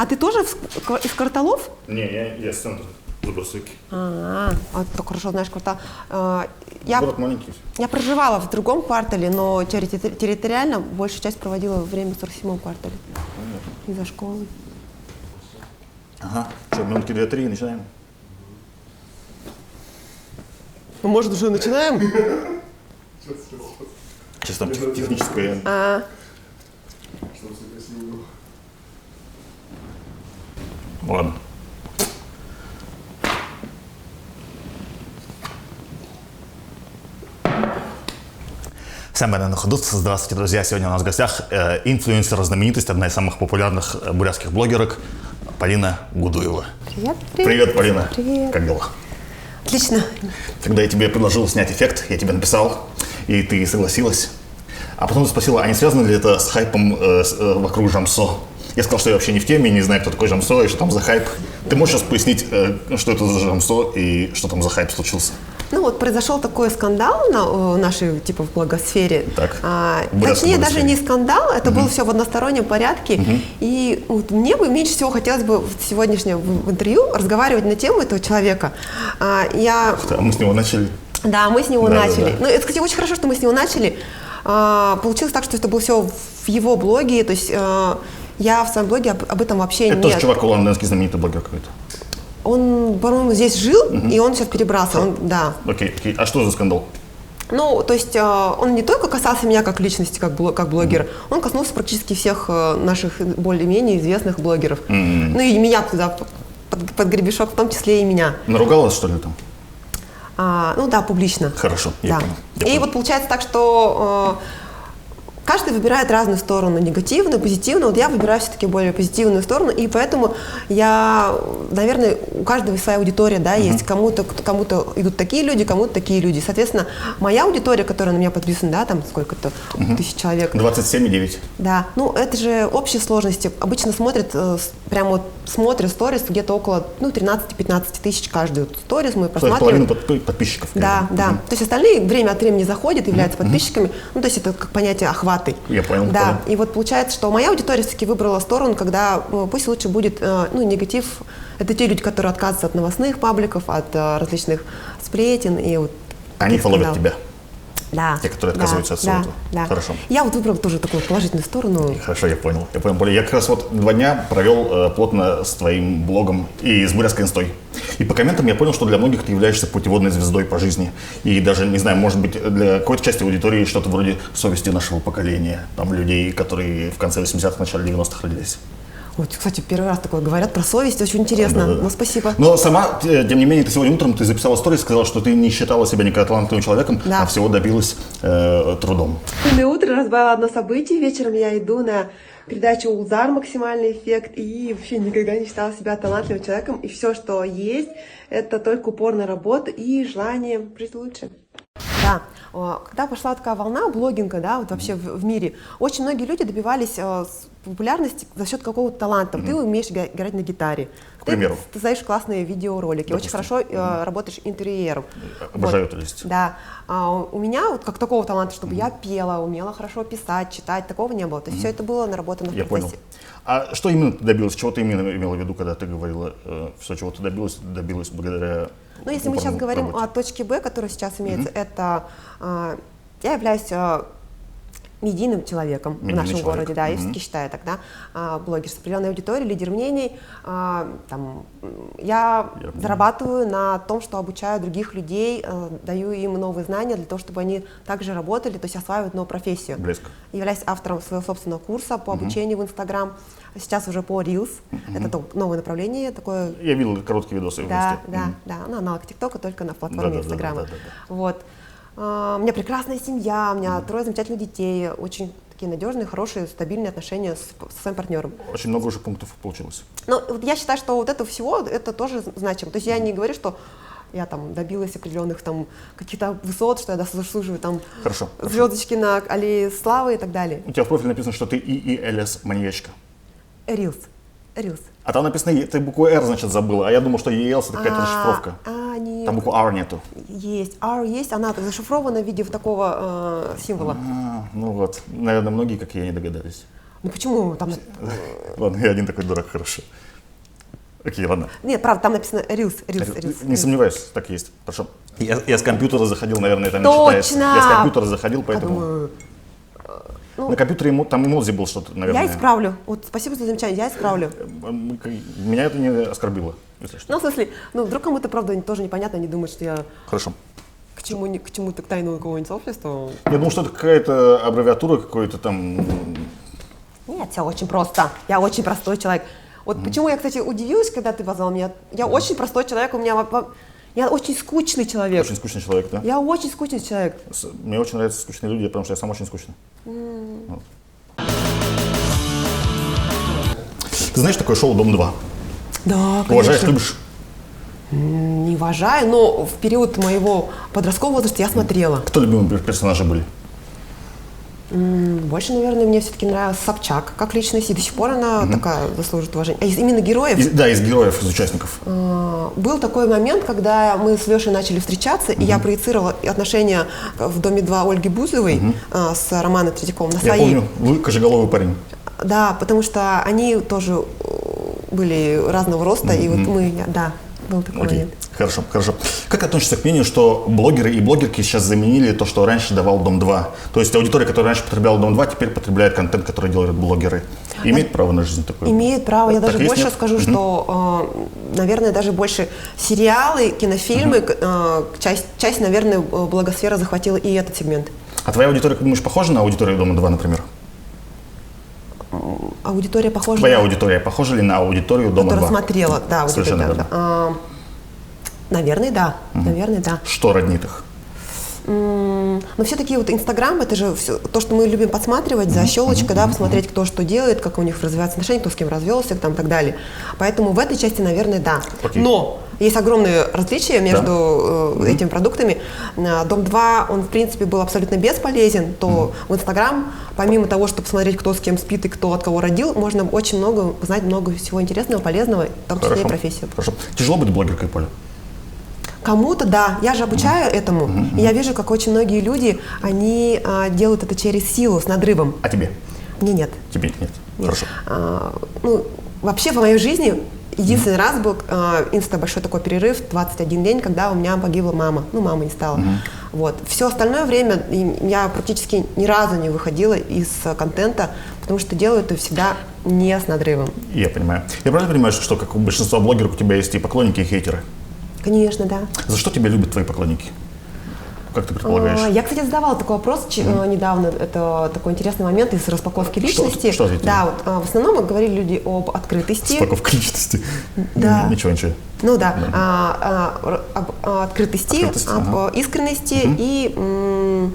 А ты тоже из кварталов? Не, я с центра, Забарсуки. Ты хорошо знаешь квартал. Город маленький. Я проживала в другом квартале, но территориально большую часть проводила время в 47-м квартале. Из-за школы. Ага. Что, минутки 2-3 начинаем? Ну, может, уже начинаем? Сейчас там техническое. Ладно. Всем на ходу. Здравствуйте, друзья. Сегодня у нас в гостях инфлюенсер, знаменитость, одна из самых популярных бурятских блогерок Полина Гудуева. Привет. Привет, Полина. Привет. Как дела? Отлично. Когда я тебе предложил снять эффект, я тебе написал, и ты согласилась. А потом ты спросила, а не связано ли это с хайпом вокруг Жамсо? Я сказал, что я вообще не в теме, не знаю, кто такой Жамсо и что там за хайп. Ты можешь сейчас пояснить, что это за Жамсо и что там за хайп случился? Ну вот произошел такой скандал в нашей типа в блогосфере. Так. Точнее, даже не скандал, это было все в одностороннем порядке. И вот мне бы меньше всего хотелось бы в сегодняшнем в интервью разговаривать на тему этого человека. А мы с него начали. Да, мы с него начали. Да. Ну, это, кстати, очень хорошо, что мы с него начали. Получилось так, что это было все в его блоге, то есть я в своем блоге об этом вообще это тоже чувак лондонский знаменитый блогер какой-то. Он, по-моему, здесь жил, и он сейчас перебрался. Окей. А что за скандал? Ну, то есть он не только касался меня как личности, как блогера, он коснулся практически всех наших более-менее известных блогеров. Ну и меня туда под гребешок, в том числе и меня. Наругалась, что ли, там? Ну да, публично. Хорошо, я понял. И вот получается так, что каждый выбирает разную сторону, негативную, позитивную. Вот я выбираю все-таки более позитивную сторону, и поэтому наверное, у каждого своя аудитория, да, есть. Кому-то идут такие люди, кому-то такие люди. Соответственно, моя аудитория, которая на меня подписана, да, там сколько-то тысяч человек. 27,9. Да, ну это же общие сложности. Обычно смотрят сторис где-то около 13-15 тысяч каждый сторис мы просматриваем. Половина подписчиков. Да. То есть остальные время от времени заходят, являются подписчиками. Ну, то есть это как понятие охваты. Я понял. Да, и вот получается, что моя аудитория все-таки выбрала сторону, когда пусть лучше будет негатив. Это те люди, которые отказываются от новостных пабликов, от различных сплетен и вот. Они фолловят тебя. Да. Те, которые отказываются от всего этого. Да. Хорошо. Я вот выбрала тоже такую положительную сторону. Хорошо, я понял. Я как раз вот 2 дня провел плотно с твоим блогом и с бурятской инстой. И по комментам я понял, что для многих ты являешься путеводной звездой по жизни. И даже, не знаю, может быть, для какой-то части аудитории что-то вроде совести нашего поколения. Там людей, которые в конце 80-х, начале 90-х родились. Вот, кстати, первый раз такое говорят про совесть, очень интересно. Да. Ну, спасибо. Но сама, тем не менее, ты сегодня утром записала сторис, сказала, что ты не считала себя никогда талантливым человеком, а всего добилась трудом. На утро разбавила одно событие, вечером я иду на передачу «Улзар. Максимальный эффект» и вообще никогда не считала себя талантливым человеком, и все, что есть, это только упорная работа и желание жить лучше. Да, когда пошла такая волна блогинга, да, вот вообще в мире, очень многие люди добивались популярности за счет какого-то таланта. Ты умеешь играть на гитаре, к примеру. Ты создаешь классные видеоролики, очень хорошо работаешь интерьером. Обожаю эту лист. Да, у меня вот как такого таланта, чтобы я пела, умела хорошо писать, читать, такого не было. То есть все это было наработано в процессе. Я понял. А что именно ты добилась? Чего ты именно имела в виду, когда ты говорила, все, чего ты добилась благодаря... Ну, если мы сейчас говорим о точке Б, которая сейчас имеется, это я являюсь медийным человеком в нашем городе, да, я все-таки считаю так, да, блогер с определенной аудиторией, лидер мнений. Я зарабатываю на том, что обучаю других людей, даю им новые знания для того, чтобы они также работали, то есть осваивают новую профессию. Близко. Являюсь автором своего собственного курса по обучению в Инстаграм, сейчас уже по Reels, это новое направление такое. Я видел короткие видосы в Инсте. Да, ну, аналог ТикТока, только на платформе Инстаграма. Вот. У меня прекрасная семья, у меня 3 замечательных детей, очень такие надежные, хорошие, стабильные отношения со своим партнером. Очень много уже пунктов получилось. Ну, вот я считаю, что вот это всего, это тоже значимо. То есть я не говорю, что я там добилась определенных там каких-то высот, что я заслуживаю там звездочки на аллее славы и так далее. У тебя в профиле написано, что ты ИИЛС маньячка. Reels. А там написано, ты букву R, значит, забыла, а я думал, что ELS это какая-то расшифровка. Нет. Там буквы R нету. Есть, R есть, она зашифрована в виде такого символа. Ну вот, наверное, многие, как я, не догадались. Ну почему там... Ладно, я один такой дурак, хорошо. Окей, ладно. Нет, правда, там написано Reels. Не сомневаюсь, так и есть. Хорошо. Я с компьютера заходил, наверное, это не Точно! считается. Я с компьютера заходил, поэтому... Думаю, На компьютере там эмодзи был что-то, наверное. я исправлю. Вот спасибо за замечание, я исправлю. Меня это не оскорбило, если что. Ну, в смысле, вдруг кому-то, правда, тоже непонятно, они думают, что я Хорошо. к чему-то к тайному какого-нибудь общества. Я думал, что это какая-то аббревиатура, какой-то там... Нет, все очень просто. Я очень простой человек. Вот почему я, кстати, удивилась, когда ты позвал меня. Я очень простой человек, я очень скучный человек. Очень скучный человек, да? Я очень скучный человек. Мне очень нравятся скучные люди, потому что я сам очень скучный. Вот. Ты знаешь такое шоу «Дом-2»? Да, конечно. Уважаешь, любишь? Не уважаю, но в период моего подросткового возраста я смотрела. Кто любимые персонажи были? Больше, наверное, мне все-таки нравилась Собчак как личность, и до сих пор она такая заслуживает уважения. А именно героев? Из героев, из участников. Был такой момент, когда мы с Лешей начали встречаться, и я проецировала отношения в «Доме-2» Ольги Бузовой с Романом Третьяковым на свои. Я помню, вы кожеголовый парень. Да, потому что они тоже были разного роста, и вот мы, да, был такой момент. Хорошо, хорошо. Как относишься к мнению, что блогеры и блогерки сейчас заменили то, что раньше давал Дом-2? То есть аудитория, которая раньше потребляла Дом-2, теперь потребляет контент, который делают блогеры. Имеет право на жизнь такое? Имеет право. Я Так даже есть, больше нет? скажу, что, наверное, даже больше сериалы, кинофильмы, часть, наверное, благосфера захватила и этот сегмент. А твоя аудитория, как думаешь, похожа на аудиторию Дома-2, например? Аудитория похожа Твоя аудитория похожа ли на аудиторию Дома-2? которая смотрела, да, Совершенно аудитория, да. Наверное, да. Наверное, да. Что роднит их? Но все-таки вот Инстаграм, это же все, то, что мы любим подсматривать, за щелочкой, да, посмотреть, кто что делает, как у них развиваются отношения, кто с кем развелся, там, и так далее. Поэтому в этой части, наверное, да. Окей. Но есть огромные различия между этими продуктами. Дом-2, он, в принципе, был абсолютно бесполезен, то в Инстаграм, помимо того, чтобы посмотреть, кто с кем спит и кто от кого родил, можно очень много узнать, много всего интересного, полезного, в том числе и профессию. Хорошо. Тяжело быть блогеркой, Поля? Кому-то, да, я же обучаю этому, и я вижу, как очень многие люди, они делают это через силу, с надрывом. А тебе? Мне нет. Тебе нет. Хорошо. Вообще, в моей жизни единственный раз был большой такой перерыв, 21 день, когда у меня погибла мама. Ну, мама не стала. Вот. Все остальное время я практически ни разу не выходила из контента, потому что делаю это всегда не с надрывом. Я понимаю. Я правильно понимаю, что, как у большинства блогеров, у тебя есть и поклонники, и хейтеры? Конечно, да. За что тебя любят твои поклонники? Как ты предполагаешь? Я, кстати, задавала такой вопрос недавно. Это такой интересный момент из распаковки личности. Что ответили? Да, вот, в основном говорили люди об открытости. Распаковка личности? Да. Ничего. Ну да, об открытости, об искренности и, ну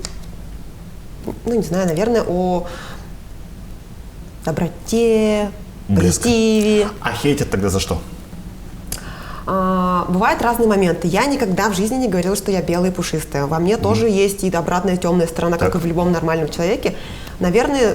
не знаю, наверное, о доброте, позитиве. А хейтят тогда за что? Бывают разные моменты. Я никогда в жизни не говорила, что я белая и пушистая. Во мне тоже есть и обратная темная сторона, как и в любом нормальном человеке. Наверное,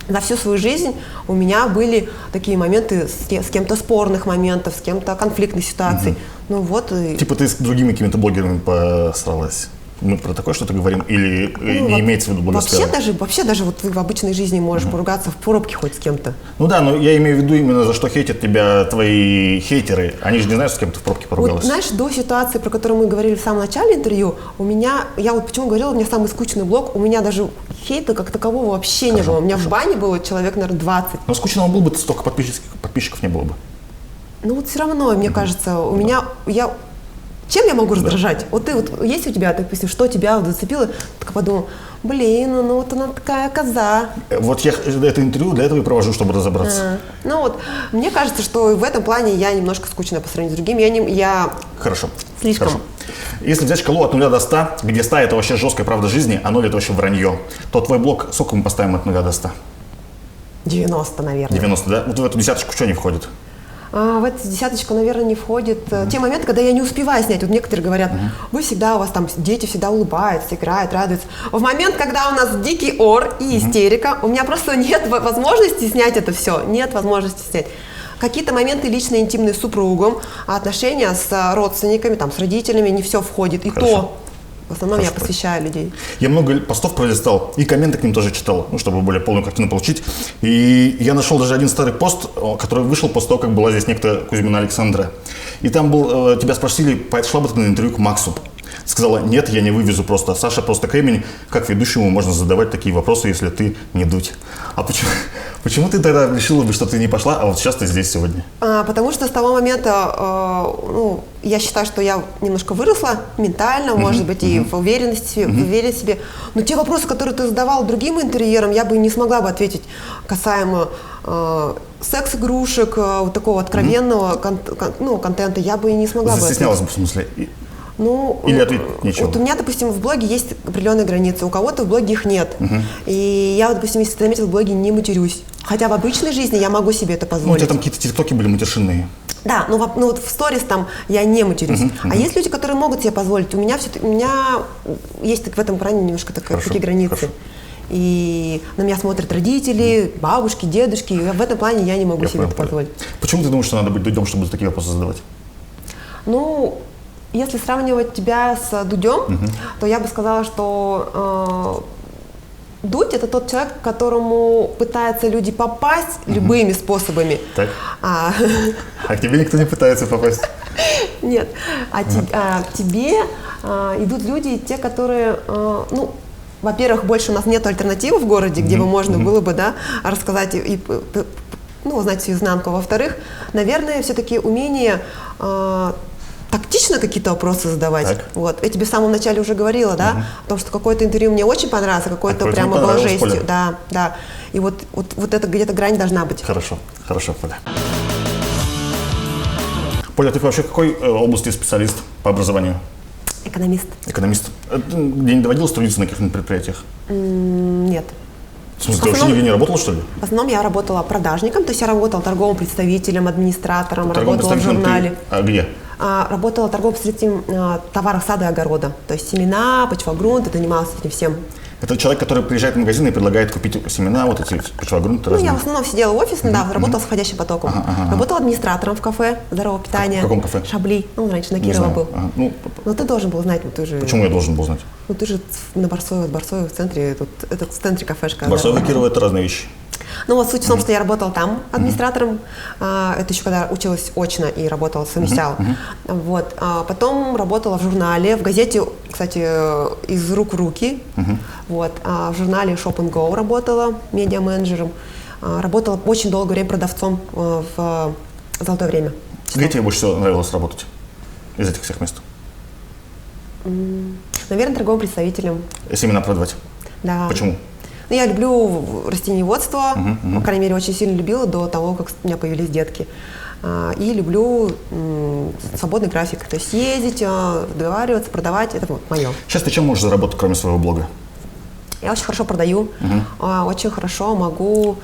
за всю свою жизнь у меня были такие моменты с кем-то спорных моментов, с кем-то конфликтных ситуаций. Ну вот. Типа ты с другими какими-то блогерами посралась? Мы про такое что-то говорим? Или не имеется в виду блогосфера? Вообще даже вот ты в обычной жизни можешь поругаться в пробке хоть с кем-то. Ну да, но я имею в виду именно за что хейтят тебя твои хейтеры. Они же не знают, с кем ты в пробке поругалась. Вот, знаешь, до ситуации, про которую мы говорили в самом начале интервью, я вот почему говорила, у меня самый скучный блог, у меня даже хейта как такового вообще не было. У меня в бане было человек, наверное, 20. Но скучного было бы, столько подписчиков не было бы. Ну вот все равно, мне кажется, у меня... Чем я могу раздражать? Вот ты вот есть у тебя, допустим, что тебя вот зацепило? Так подумал, ну вот она такая коза. Вот я это интервью для этого и провожу, чтобы разобраться. Ну вот, мне кажется, что в этом плане я немножко скучная по сравнению с другими. Я Хорошо. Слишком. Хорошо. Если взять шкалу от 0 до 100, где 100 это вообще жесткая правда жизни, а 0 это вообще вранье, то твой блог сколько мы поставим от 0 до 100? 90, наверное. 90, да? Вот в эту десяточку что не входит? В эту десяточку, наверное, не входит те моменты, когда я не успеваю снять. Вот некоторые говорят, вы всегда, у вас там дети всегда улыбаются, играют, радуются. В момент, когда у нас дикий ор и истерика, у меня просто нет возможности снять это все. Нет возможности снять. Какие-то моменты личные, интимные с супругом, отношения с родственниками, там, с родителями, не все входит. И Хорошо. то В основном я Хорошо. посвящаю людей. Я много постов пролистал, и комменты к ним тоже читал, ну, чтобы более полную картину получить. И я нашел даже один старый пост, который вышел после того, как была здесь некто Кузьмина Александра. И там был, тебя спросили, пошла бы ты на интервью к Максу. Сказала, нет, я не вывезу просто. Саша просто кремень. Как ведущему можно задавать такие вопросы, если ты не дудь? А почему ты тогда решила бы, что ты не пошла, а вот сейчас ты здесь сегодня? Потому что с того момента, я считаю, что я немножко выросла ментально, может быть, и в уверенности, в вере в себе. Но те вопросы, которые ты задавал другим интерьерам, я бы не смогла бы ответить касаемо секс-игрушек, вот такого откровенного контента, я бы и не смогла бы ответить. Застеснялась бы, в смысле? Ну, Или ответить нечего? Вот у меня, допустим, в блоге есть определенные границы, у кого-то в блоге их нет. И я, допустим, если ты заметил, в блоге не матерюсь. Хотя в обычной жизни я могу себе это Ну, у позволить. тебя там какие-то тиктоки были матершинные. Да, но вот в сторис там я не матерюсь. А есть люди, которые могут себе позволить. У меня есть в этом плане немножко такие границы. Хорошо. И на меня смотрят родители, бабушки, дедушки. И в этом плане я не могу себе это позволить. Почему ты думаешь, что надо быть Дудем, чтобы такие вопросы задавать? Ну, если сравнивать тебя с Дудем, то я бы сказала, что Дудь – это тот человек, к которому пытаются люди попасть любыми способами. Так. А к тебе никто не пытается попасть? Нет. К тебе идут люди, те, которые, во-первых, больше у нас нет альтернативы в городе, где бы можно было бы, рассказать и узнать всю изнанку. Во-вторых, наверное, все-таки умение тактично какие-то вопросы задавать. Так. Вот. Я тебе в самом начале уже говорила, да, о том, что какое-то интервью мне очень понравилось, а какое-то прямо было жестью. Да. И вот эта где-то грань должна быть. Хорошо, Поля. Поля, ты вообще в какой области специалист по образованию? Экономист. Экономист. Где не доводилось трудиться на каких-нибудь предприятиях? Нет. В смысле, ты вообще нигде не работала, что ли? В основном я работала продажником, то есть я работала торговым представителем, администратором, работала в журнале. А где? Работала торговым представителем товаров сада и огорода. То есть семена, почвогрунт, и занималась этим всем. Это человек, который приезжает в магазин и предлагает купить семена, вот эти почвогрунты разные. Я в основном сидела в офисе, работала с входящим потоком. Работала администратором в кафе здорового питания. В каком кафе? Шабли. Раньше на Кирова был. Ну, ты должен был знать, ты же... Почему я должен был знать? Ты же на Барсоево в центре, в центре кафешка. Барсоево и Кирова – это разные вещи. Суть в том, что я работала там администратором, это еще когда училась очно и работала, совмещала. Вот. Потом работала в журнале, в газете, кстати, «Из рук в руки». Вот. В журнале Shop & Go работала медиа-менеджером. Работала очень долгое время продавцом в «Золотое время». Где тебе больше всего нравилось работать из этих всех мест? Наверное, торговым представителем. Семена продавать? Да. Почему? Я люблю растениеводство, по крайней мере, очень сильно любила до того, как у меня появились детки. И люблю свободный график, то есть ездить, договариваться, продавать, это вот мое. Сейчас ты чем можешь заработать, кроме своего блога? Я очень хорошо продаю, очень хорошо могу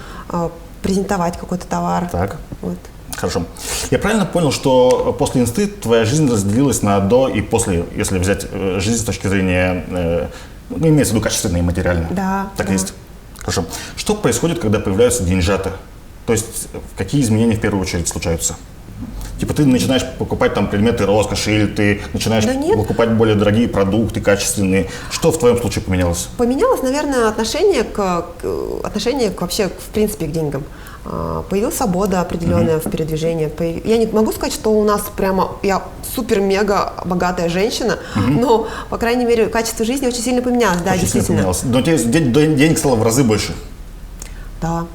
презентовать какой-то товар. Так. Вот. Хорошо. Я правильно понял, что после инсты твоя жизнь разделилась на до и после, если взять жизнь с точки зрения... имеется в виду качественное и материальное. Да. Так и есть? Хорошо. Что происходит, когда появляются деньжата? То есть какие изменения в первую очередь случаются? Типа ты начинаешь покупать там предметы роскоши, или ты начинаешь покупать более дорогие продукты, качественные. Что в твоем случае поменялось? Поменялось, наверное, отношение вообще, в принципе, к деньгам. Появилась свобода определенная в передвижении. Я не могу сказать, что у нас прямо я супер-мега богатая женщина, но, по крайней мере, качество жизни очень сильно поменялось. Да, очень действительно. Поменялось. Но тебе денег стало в разы больше. Да.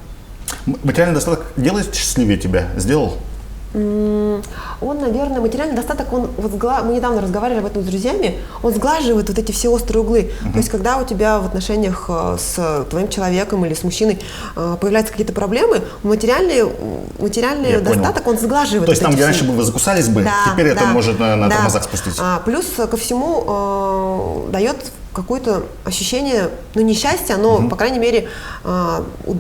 Материальный достаток делает счастливее тебя? Сделал? Он, наверное, материальный достаток, мы недавно разговаривали об этом с друзьями, он сглаживает вот эти все острые углы. То есть, когда у тебя в отношениях с твоим человеком или с мужчиной появляются какие-то проблемы, материальный достаток, он сглаживает. То есть, там, где раньше бы вы закусались бы, теперь это может на тормозах спустить. Плюс ко всему дает какое-то ощущение, не счастья, но, по крайней мере,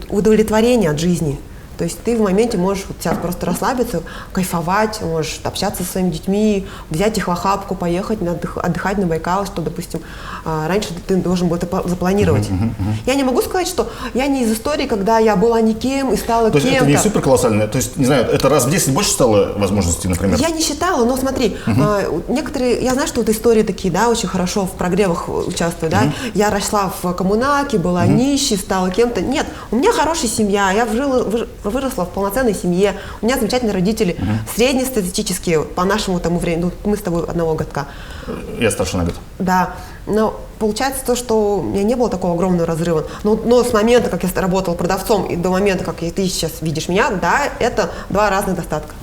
удовлетворения от жизни. То есть ты в моменте можешь вот сейчас просто расслабиться, кайфовать, можешь общаться со своими детьми, взять их в охапку, поехать отдыхать на Байкал, что, допустим, раньше ты должен был это запланировать. Я не могу сказать, что я не из истории, когда я была никем и стала То кем-то. есть это не супер колоссальное, то есть, не знаю, это раз в 10 больше стало возможностей, например? Я не считала, но смотри, некоторые, я знаю, что вот истории такие, да, очень хорошо в прогревах участвую, да, я росла в коммунаке, была нищей, стала кем-то. Нет, у меня хорошая семья, я выросла в полноценной семье, у меня замечательные родители, среднестатистические по нашему тому времени, ну, мы с тобой одного годка. Я старше на год. Да, но получается то, что у меня не было такого огромного разрыва. Но с момента, как я работала продавцом, и до момента, как ты сейчас видишь меня, да, это два разных достатка.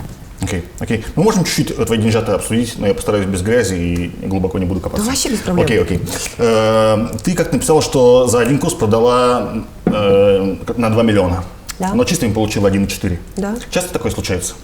Окей. Мы можем чуть-чуть твои деньжата обсудить, но я постараюсь без грязи и глубоко не буду копаться. Да вообще без проблем. Окей. Ты как написала, что за один курс продала на 2 миллиона, да. Но чистыми получила 1,4. Да. Часто такое случается?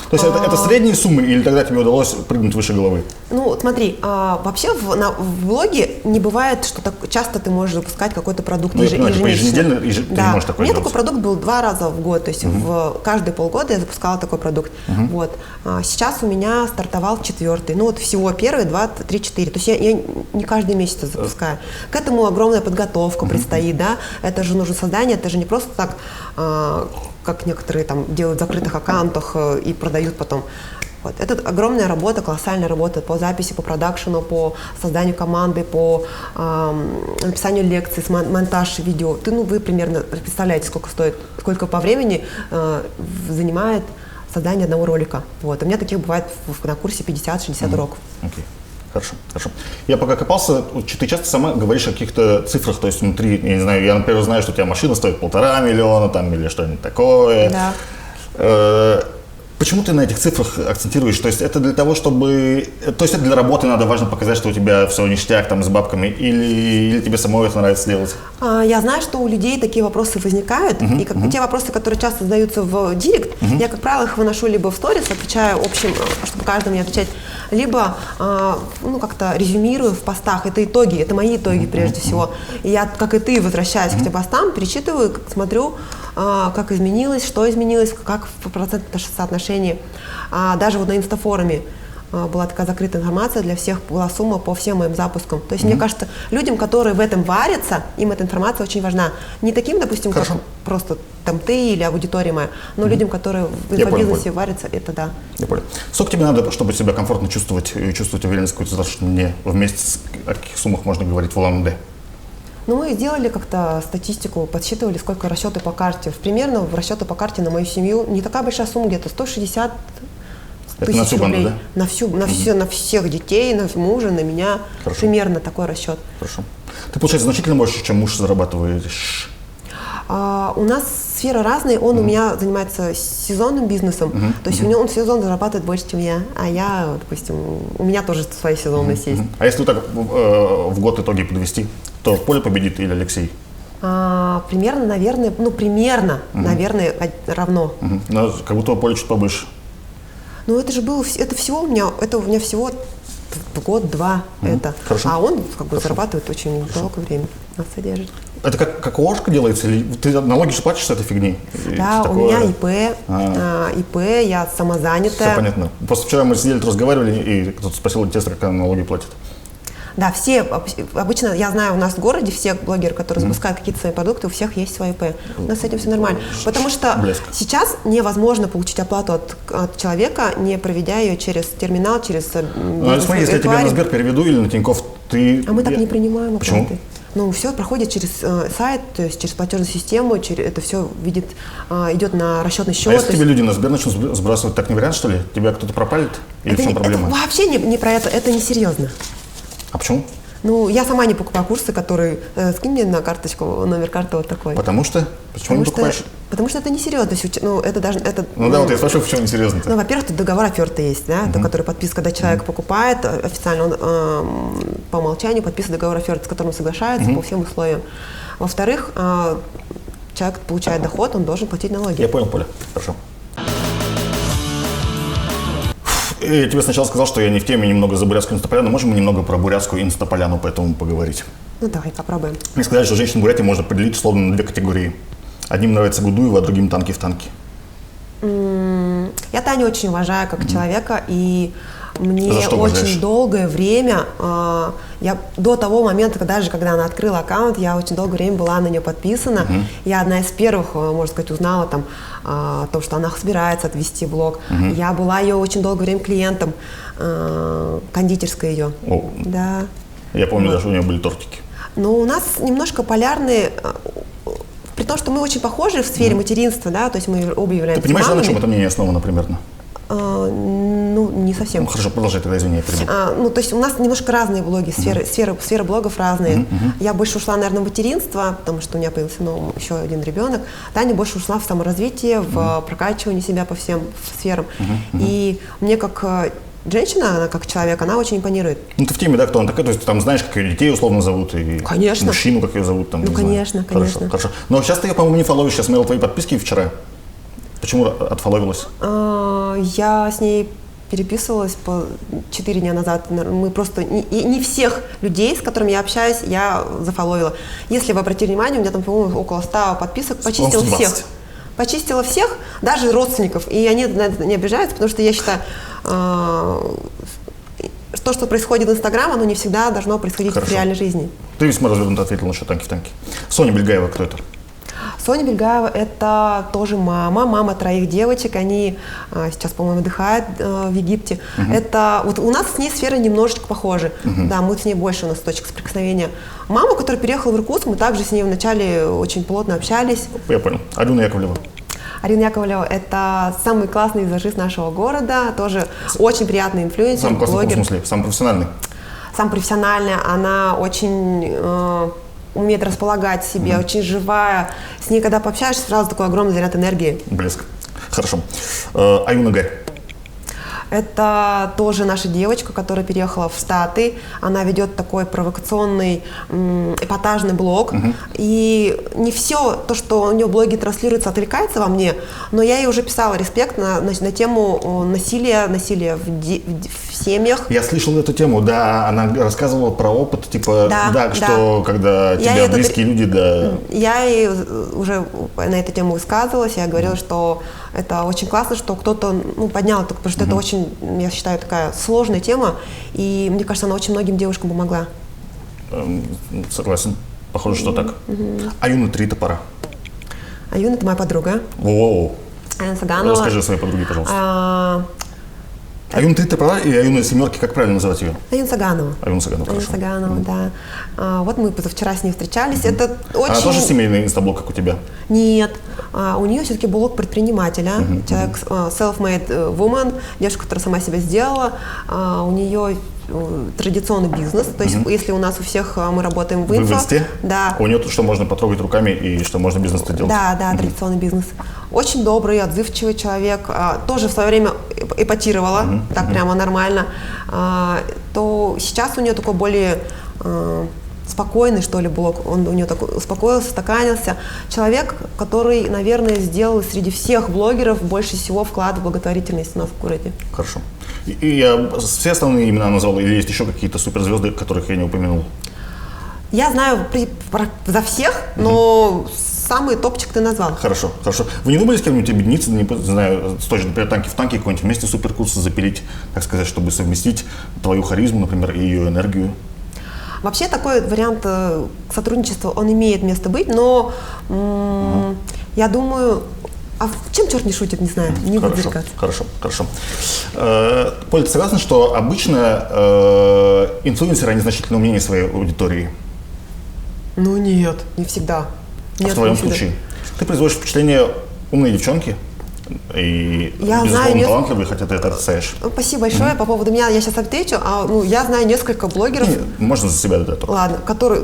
То есть это средние суммы или тогда тебе удалось прыгнуть выше головы? Ну, смотри, вообще в блоге не бывает, что так часто ты можешь запускать какой-то продукт еженедельно. Ты не можешь такое У меня делать. такой продукт был 2 раза в год, то есть в каждые полгода я запускала такой продукт. Вот. Сейчас у меня стартовал 4-й, ну вот всего первые 2, 3, 4. То есть я не каждый месяц запускаю. К этому огромная подготовка предстоит, да. Это же нужно создание, это же не просто так, как некоторые там делают в закрытых аккаунтах и продают потом. Вот. Это огромная работа, колоссальная работа по записи, по продакшену, по созданию команды, по написанию лекций, монтаж видео. Вы примерно представляете, сколько по времени занимает создание одного ролика. Вот. У меня таких бывает на курсе 50-60 уроков. Окей. Хорошо. Я пока копался, ты часто сама говоришь о каких-то цифрах, то есть внутри, я не знаю, я, например, знаю, что у тебя машина стоит 1,5 миллиона там, или что-нибудь такое. Да. Почему ты на этих цифрах акцентируешь? То есть это для того, чтобы... То есть это для работы надо, важно показать, что у тебя все ништяк там с бабками, или тебе самой это нравится делать? Я знаю, что у людей такие вопросы возникают, и те вопросы, которые часто задаются в директ, я, как правило, их выношу либо в сторис, отвечаю общим, чтобы каждому мне отвечать, либо как-то резюмирую в постах. Это итоги, это мои итоги прежде всего. И я, как и ты, возвращаюсь к этим постам, перечитываю, смотрю, как изменилось, что изменилось, как в процентном соотношении. Даже вот на инстафоруме была такая закрытая информация, для всех была сумма по всем моим запускам. То есть, мне кажется, людям, которые в этом варятся, им эта информация очень важна. Не таким, допустим, как просто там ты или аудитория моя, но людям, которые в инфобизнесе варятся, это да. Я понял. Сколько тебе надо, чтобы себя комфортно чувствовать и чувствовать уверенность какую-то, что мне вместе с о каких суммах можно говорить в Улан-Удэ? Мы сделали как-то статистику, подсчитывали, сколько расчеты по карте. Примерно в расчеты по карте на мою семью не такая большая сумма, где-то 160 тысяч на всю рублей. банду, да? На всех детей, на мужа, на меня. Хорошо. Примерно такой расчет. Хорошо. Ты, получается, значительно больше, чем муж зарабатываешь? У нас сфера разная. Он у меня занимается сезонным бизнесом. То есть он в сезон зарабатывает больше, чем я. А я, допустим, у меня тоже своя сезонность есть. А если так в год итоги подвести, то Поля победит или Алексей? Примерно, наверное, наверное, равно. Но как будто у Поля чуть побольше. Это же было, это у меня всего год-два это. Хорошо. А он зарабатывает очень долгое время, нас содержит. Это как ООшка делается? Или ты налоги же платишь с этой фигни? Да, у меня ИП, я самозанятая. Все понятно. Просто вчера мы сидели, разговаривали, и кто-то спросил у теста, как налоги платят. Да, все, обычно, я знаю, у нас в городе все блогеры, которые запускают какие-то свои продукты, у всех есть свои ИП. У нас с этим все нормально. Потому что сейчас невозможно получить оплату от человека, не проведя ее через терминал, через смотри, если я тебе на Сбер переведу или на Тинькофф, ты... А мы так не принимаем оплаты. Почему? Все проходит через сайт, то есть через платежную систему, это все идет на расчетный счет. А если тебе люди на Сбер начнут сбрасывать, так не вариант, что ли? Тебя кто-то пропалит? Или в чем проблема? Это вообще не про это несерьезно. А почему? Я сама не покупаю курсы, которые... скинь мне на карточку номер карты вот такой. Потому что? Почему не покупаешь? Потому что это несерьезно. Это даже... Вот я спрашиваю, почему несерьезно-то? Во-первых, тут договор оферты есть, да, который подписан, когда человек покупает официально, он по умолчанию подписывает договор оферты, с которым соглашается по всем условиям. Во-вторых, человек получает доход, он должен платить налоги. Я понял, Поля. Хорошо. Я тебе сначала сказал, что я не в теме немного за бурятскую инстаполяну. Можем мы немного про бурятскую инстаполяну поэтому поговорить? Давай, попробуем. Мне сказали, что женщин в Бурятии можно поделить условно на 2 категории. Одним нравится Гудуева, а другим танки в танке. Я Таню очень уважаю как человека, и мне За что очень уважаешь? долгое время, я до того момента, даже когда она открыла аккаунт, я очень долгое время была на нее подписана. Я одна из первых, можно сказать, узнала там о том, что она собирается отвести блог. Я была ее очень долгое время клиентом, кондитерской ее. О, Да. я помню, даже у нее были тортики. Но у нас немножко полярные, при том, что мы очень похожи в сфере материнства, да, то есть мы оба являемся Ты понимаешь, на мамами. чем это мнение основано примерно? Ну, не совсем. Ну, хорошо, продолжай тогда, извини, я перебил. Ну, то есть у нас немножко разные блоги, сферы блогов разные. Я больше ушла, наверное, в материнство, потому что у меня появился еще один ребенок. Таня больше ушла в саморазвитие, в прокачивание себя по всем сферам. И мне как женщина, она как человек, она очень импонирует. Ну, ты в теме, да, кто она такая, то есть ты там знаешь, как ее детей условно зовут, и Конечно. мужчину, как ее зовут, там, Ну, не знаю. конечно, Хорошо, конечно. хорошо. Но сейчас ты ее, по-моему, не фоловишь, я смотрел твои подписки вчера. Почему отфоловилась? Я с ней переписывалась 4 дня назад. Мы просто не всех людей, с которыми я общаюсь, я зафоловила. Если вы обратили внимание, у меня там, по-моему, около 100 подписок, почистила 120. всех. Почистила всех, даже родственников. И они на это не обижаются, потому что я считаю, то, что происходит в Инстаграм, оно не всегда должно происходить Хорошо. в реальной жизни. Ты весьма развернуто ответил насчет танки в танке. Соня Бельгаева, кто это? Соня Бельгаева – это тоже мама 3 девочек, они сейчас, по-моему, отдыхают в Египте. Это, вот у нас с ней сферы немножечко похожи, да, мы с ней больше, у нас точек соприкосновения. Мама, которая переехала в Иркутск, мы также с ней вначале очень плотно общались. Я понял. Алена Яковлева. Арина Яковлева – это самый классный визажист нашего города, тоже очень приятный инфлюенсер, Самый классный в блогер. каком смысле? Самый профессиональный? Сам профессиональная, она очень умеет располагать себе, очень живая. С ней, когда пообщаешься, сразу такой огромный заряд энергии. Блеск. Хорошо. Аюна Гарь. Это тоже наша девочка, которая переехала в Штаты. Она ведет такой провокационный, эпатажный блог. И не все то, что у нее в блоге транслируется, отвлекается во мне, но я ей уже писала респект на тему насилия в семьях. Я слышал эту тему, да, она рассказывала про опыт, типа, Да, что когда Я тебя ей близкие люди, да. Я ей уже на эту тему высказывалась, я говорила, что это очень классно, что кто-то поднял это, потому что это очень, я считаю, такая сложная тема, и мне кажется, она очень многим девушкам помогла. Согласен. Похоже, что так. Аюна 3 топора. Аюна – это моя подруга. Воу. Аюна Саганова. Расскажи о своей подруге, пожалуйста. А, Аюна 3 топора и Аюна семерки, как правильно называть ее? Аюна Саганова. Аюна Саганова, Аюна хорошо. Саганова, да. Вот мы позавчера с ней встречались. Это очень... Она тоже семейный инстаблог, как у тебя? Нет, у нее все-таки блог предпринимателя, человек self-made woman, девушка, которая сама себя сделала, у нее традиционный бизнес, то есть если у нас у всех мы работаем в Вы в инфо, инсте? да, У нее тут что можно потрогать руками и что можно бизнес-то делать? да, традиционный бизнес. Очень добрый, отзывчивый человек, тоже в свое время эпатировала, так прямо нормально, то сейчас у нее такой более спокойный, что ли, блог. Он у нее такой успокоился, стаканился. Человек, который, наверное, сделал среди всех блогеров больше всего вклад в благотворительность у нас в городе. Хорошо. И я все основные имена назвал, или есть еще какие-то суперзвезды, которых я не упомянул? Я знаю за всех, но самый топчик ты назвал. Хорошо, хорошо. Вы не думали с кем-нибудь объединиться, не знаю, точно, например, танки в танке, какой-нибудь вместе суперкурсы запилить, так сказать, чтобы совместить твою харизму, например, и ее энергию? Вообще такой вариант сотрудничества, он имеет место быть, но я думаю, а чем черт не шутит, не знаю, не буду зарекаться. Хорошо. Поль, ты согласна, что обычно инфлюенсеры, они значительно умнее своей аудитории? Ну нет, не всегда. А в твоем случае? Ты производишь впечатление умной девчонки и, Я безусловно, знаю талантливой, хотя ты это отрицаешь. Спасибо большое. По поводу меня я сейчас отвечу. Я знаю несколько блогеров, Можно за себя, да, только. ладно, которые,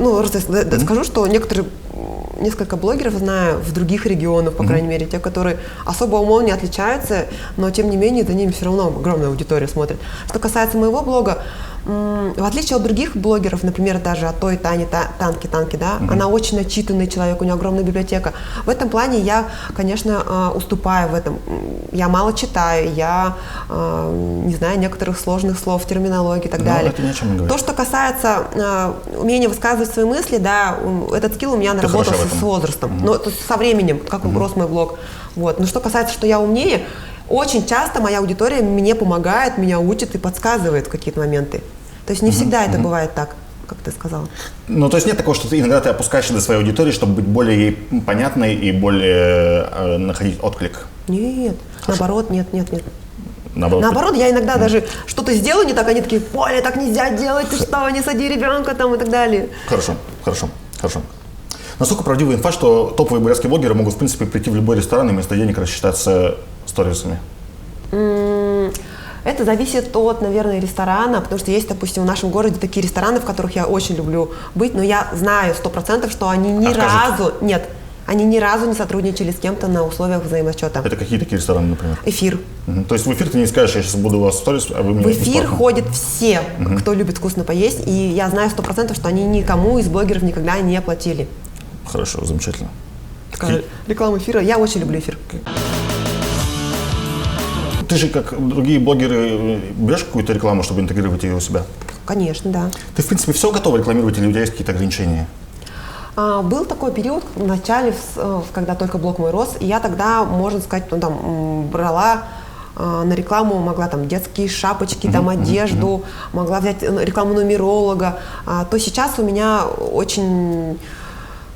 скажу, что несколько блогеров знаю в других регионах, по крайней мере, те, которые особо умом не отличаются, но тем не менее за ними все равно огромная аудитория смотрит. Что касается моего блога, В отличие от других блогеров, например, даже от той Тани Танки, да, она очень начитанный человек, у нее огромная библиотека. В этом плане я, конечно, уступаю в этом. Я мало читаю, я не знаю некоторых сложных слов, терминологии и так далее. Это ни о чем не говорит. То, что касается умения высказывать свои мысли, да, этот скилл у меня наработался с возрастом, но со временем, как рос мой блог. Вот. Но что касается, что я умнее, очень часто моя аудитория мне помогает, меня учит и подсказывает в какие-то моменты. То есть не всегда это бывает так, как ты сказал. Ну, то есть нет такого, что ты иногда опускаешься до своей аудитории, чтобы быть более ей понятной и более находить отклик? Нет, наоборот, нет. Наоборот, я иногда даже что-то сделаю не так, они такие: Поля, так нельзя делать, ты что, не сади ребенка там и так далее. Хорошо. Насколько правдива инфа, что топовые бурятские блогеры могут, в принципе, прийти в любой ресторан и вместо денег рассчитаться сторисами? Это зависит от, наверное, ресторана, потому что есть, допустим, в нашем городе такие рестораны, в которых я очень люблю быть, но я знаю 100%, что они они ни разу не сотрудничали с кем-то на условиях взаимосчета. Это какие такие рестораны, например? Эфир. То есть в эфир ты не скажешь: я сейчас буду у вас в сторис, а вы мне... В эфир ходят все, кто любит вкусно поесть, и я знаю 100%, что они никому из блогеров никогда не платили. Хорошо, замечательно. Такая реклама эфира. Я очень люблю эфир. Ты же, как другие блогеры, берешь какую-то рекламу, чтобы интегрировать ее у себя? Конечно, да. Ты, в принципе, все готова рекламировать или у тебя есть какие-то ограничения? Был такой период в начале, когда только блог мой рос, и я тогда, можно сказать, брала на рекламу, могла там детские шапочки, там одежду, могла взять рекламу нумеролога. То сейчас у меня очень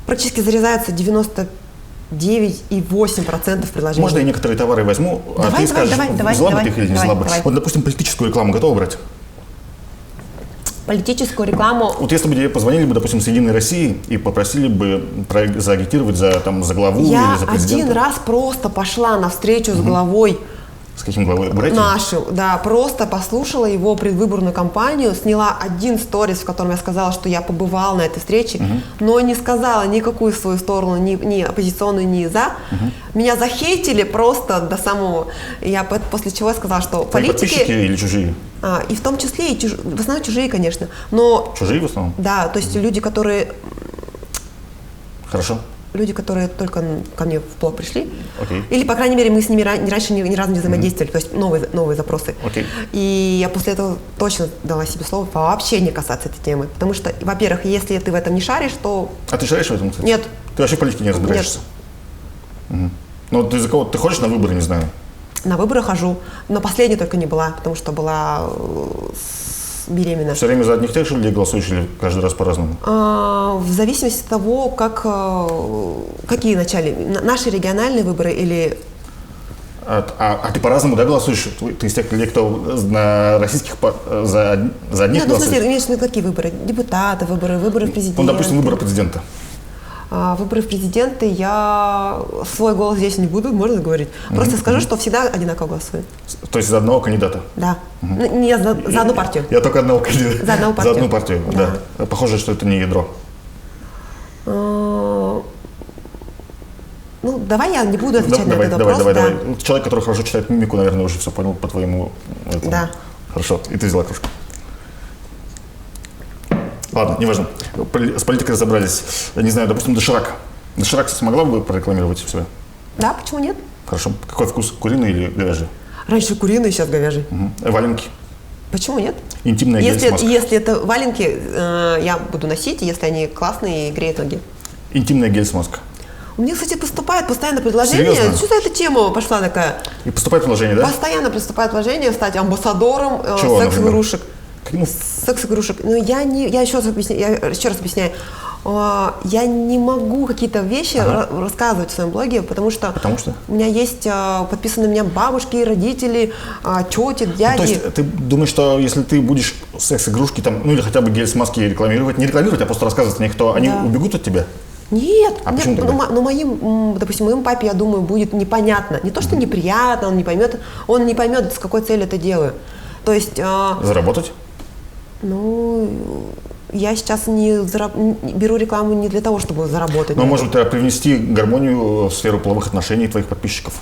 практически зарезается 99,8% предложений. Можно я некоторые товары возьму, а ты скажешь, взяла бы ты их или не взяла бы? Вот, допустим, политическую рекламу готова брать? Политическую рекламу. Вот если бы тебе позвонили бы, допустим, с «Единой России» и попросили бы заагитировать за главу или за президента. Я один раз просто пошла на встречу с главой. С каким главой? Бурятии? Нашу, да, просто послушала его предвыборную кампанию, сняла один сторис, в котором я сказала, что я побывала на этой встрече, но не сказала никакую свою сторону, ни оппозиционную, ни за. Меня захейтили просто до самого. Я после чего сказала, что твои подписчики или чужие? И в том числе, в основном чужие, конечно. Но, чужие в основном? Да, то есть люди, которые... Хорошо. Люди, которые только ко мне в блог пришли. Okay. Или, по крайней мере, мы с ними раньше ни разу не взаимодействовали, то есть новые запросы. Okay. И я после этого точно дала себе слово вообще не касаться этой темы. Потому что, во-первых, если ты в этом не шаришь, то... А ты шаришь в этом, кстати? Нет. Ты вообще в политике не разбираешься? Нет. Ну, ты за кого? Ты ходишь на выборы, не знаю? На выборы хожу, но последней только не была, потому что была беременна. Все время за одних тех же людей голосуешь или каждый раз по-разному? В зависимости от того, какие вначале. Наши региональные выборы или... А ты по-разному, да, голосуешь? Ты из тех людей, кто на российских за одних голосует? Ну, в смысле, имеешь в виду какие выборы? Депутаты, выборы в президенты. Ну, допустим, выборы президента. Выборы в президенты я свой голос здесь не буду, можно говорить. Просто скажу, что всегда одинаково голосую. То есть за одного кандидата? Да. Не за одну партию. Я только одного кандидата. За одну партию. За одну партию, да. Похоже, что это не ядро. Ну, давай я не буду отвечать на этот вопрос. Давай. Человек, который хорошо читает мимику, наверное, уже все понял по твоему... Да. Хорошо, и ты взяла кружку. Ладно, неважно. С политикой разобрались. Я не знаю, допустим, доширак. Доширак смогла бы прорекламировать в себя? Да, почему нет? Хорошо. Какой вкус? Куриный или говяжий? Раньше куриный, сейчас говяжий. Валенки? Почему нет? Интимная гель-смазка? Если это валенки, я буду носить, если они классные и греют ноги. Интимная гель-смазка? У меня, кстати, поступает постоянно предложение. Серьезно? Что за эта тема пошла такая? И поступает предложение, да? Постоянно поступает предложение стать амбассадором секс-игрушек. Секс-игрушек. Но я еще раз объясняю. Я не могу какие-то вещи рассказывать в своем блоге, потому что у меня есть подписаны на меня бабушки, родители, тети, дяди. То есть ты думаешь, что если ты будешь секс-игрушки там, ну или хотя бы гель-смазки рекламировать, не рекламировать, а просто рассказывать о них, то они убегут от тебя? Нет, почему тогда? Допустим, моему папе, я думаю, будет непонятно. Не то, что неприятно, он не поймет, с какой целью это делаю. То есть... Заработать? Ну, я сейчас беру рекламу не для того, чтобы заработать. Но может привнести гармонию в сферу половых отношений твоих подписчиков?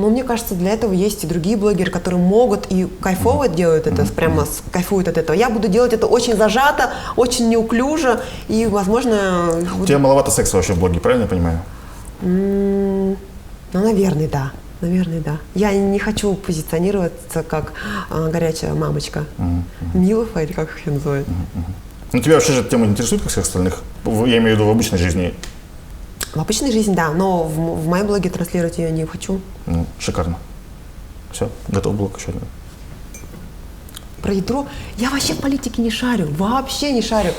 Но мне кажется, для этого есть и другие блогеры, которые могут и кайфово делают это, прямо кайфуют от этого. Я буду делать это очень зажато, очень неуклюже, и, возможно... У тебя маловато секса вообще в блоге, правильно я понимаю? Ну, наверное, да. Наверное, да. Я не хочу позиционироваться как горячая мамочка. Милофа, или как их называют. Ну, тебя вообще же эта тема интересует, как всех остальных? Я имею в виду в обычной жизни. В обычной жизни, да, но в моем блоге транслировать ее не хочу. Ну, шикарно. Все, готов блог еще один. Про ядро. Я вообще в политике не шарю, вообще не шарю.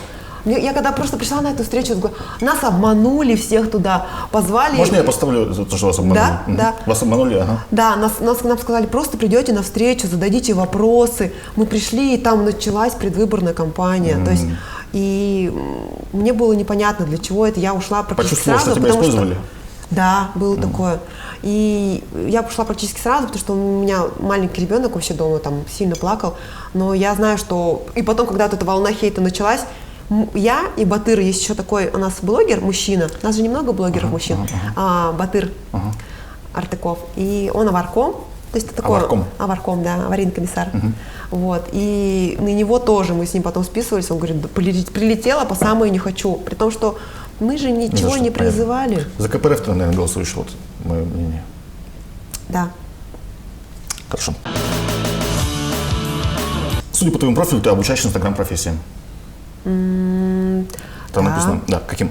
Я когда просто пришла на эту встречу, нас обманули всех туда, позвали. Можно я поставлю за то, что вас обманули? Да, да. Вас обманули, ага. Да, нам сказали, просто придете на встречу, зададите вопросы. Мы пришли, и там началась предвыборная кампания. То есть, и мне было непонятно, для чего это. Я ушла практически Почувствовала, сразу. что тебя использовали? Да, было такое. И я пошла практически сразу, потому что у меня маленький ребенок вообще дома там сильно плакал. Но я знаю, что... И потом, когда вот эта волна хейта началась, я и Батыр, есть еще такой у нас блогер, мужчина, у нас же немного блогеров мужчин, Батыр Артыков, и он аварком, то есть это такой... Аварком, да, аварийный комиссар. Вот, и на него тоже мы с ним потом списывались, он говорит, да, прилетела по самое не хочу, при том, что мы же ничего не призывали. За КПРФ ты, наверное, голосуешь, вот мое мнение. Да. Хорошо. Судя по твоему профилю, ты обучаешь инстаграм-профессиям. Там написано, да, каким?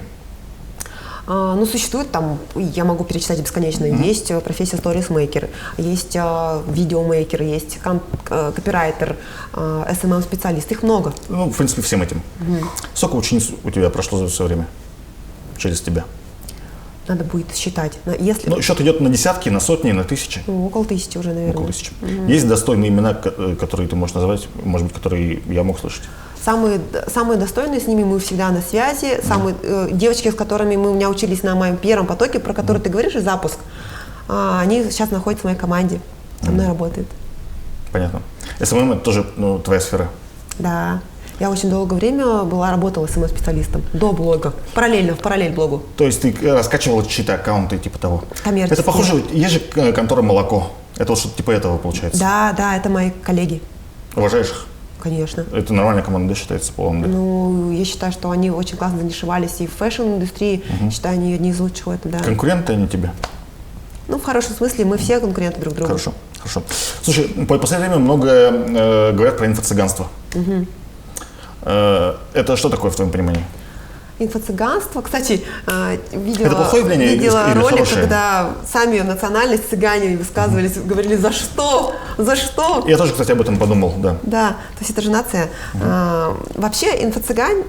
Ну, существует там, я могу перечислять бесконечно, есть профессия сторисмейкер, есть видеомейкер, есть копирайтер, SMM-специалист, их много. Ну, в принципе, всем этим. Сколько учениц у тебя прошло за все время через тебя? Надо будет считать. Если... Ну, счет идет на десятки, на сотни, на тысячи. Ну, около 1000 уже, наверное. Около 1000. Есть достойные имена, которые ты можешь назвать, может быть, которые я мог слышать? Самые достойные, с ними мы всегда на связи. Девочки, с которыми у меня учились на моем первом потоке, про который ты говоришь, и запуск, они сейчас находятся в моей команде, со мной работают. Понятно. СММ это тоже твоя сфера? Да. Я очень долгое время работала СММ-специалистом до блога, в параллель блогу. То есть ты раскачивала чьи-то аккаунты типа того? Коммерческие. Это похоже, есть же контора «Молоко». Это вот что-то типа этого получается? Да, это мои коллеги. Уважаешь их? Конечно. Это нормальная команда, да, считается, по-моему? Ну, я считаю, что они очень классно занишевались и в фэшн-индустрии. Считаю, они одни из лучших в этом, да. Конкуренты они тебе? Ну, в хорошем смысле, мы все конкуренты друг другу. Хорошо. Слушай, в последнее время много говорят про инфо-цыганство. Это что такое в твоем понимании? Инфо-цыганство. Кстати, Это плохое явление видела или ролик, хорошее? когда сами национальность цыгане высказывались, говорили, за что? За что? Я тоже, кстати, об этом подумал, да. Да, то есть это же нация. Вообще инфо-цыгане,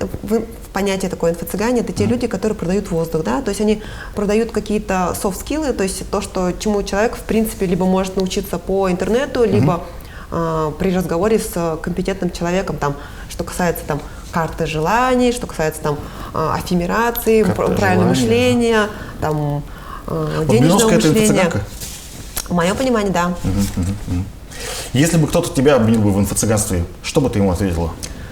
понятие такое инфо-цыгане, это те люди, которые продают воздух, да, то есть они продают какие-то софт-скиллы, то есть то, чему человек, в принципе, либо может научиться по интернету, либо при разговоре с компетентным человеком, там, что касается там карты желаний, что касается там аффирмации, правильного мышления, там, денежного мышления. В моем понимании, да. Если бы кто-то тебя обвинил бы в инфо-цыганстве, что бы ты ему ответила?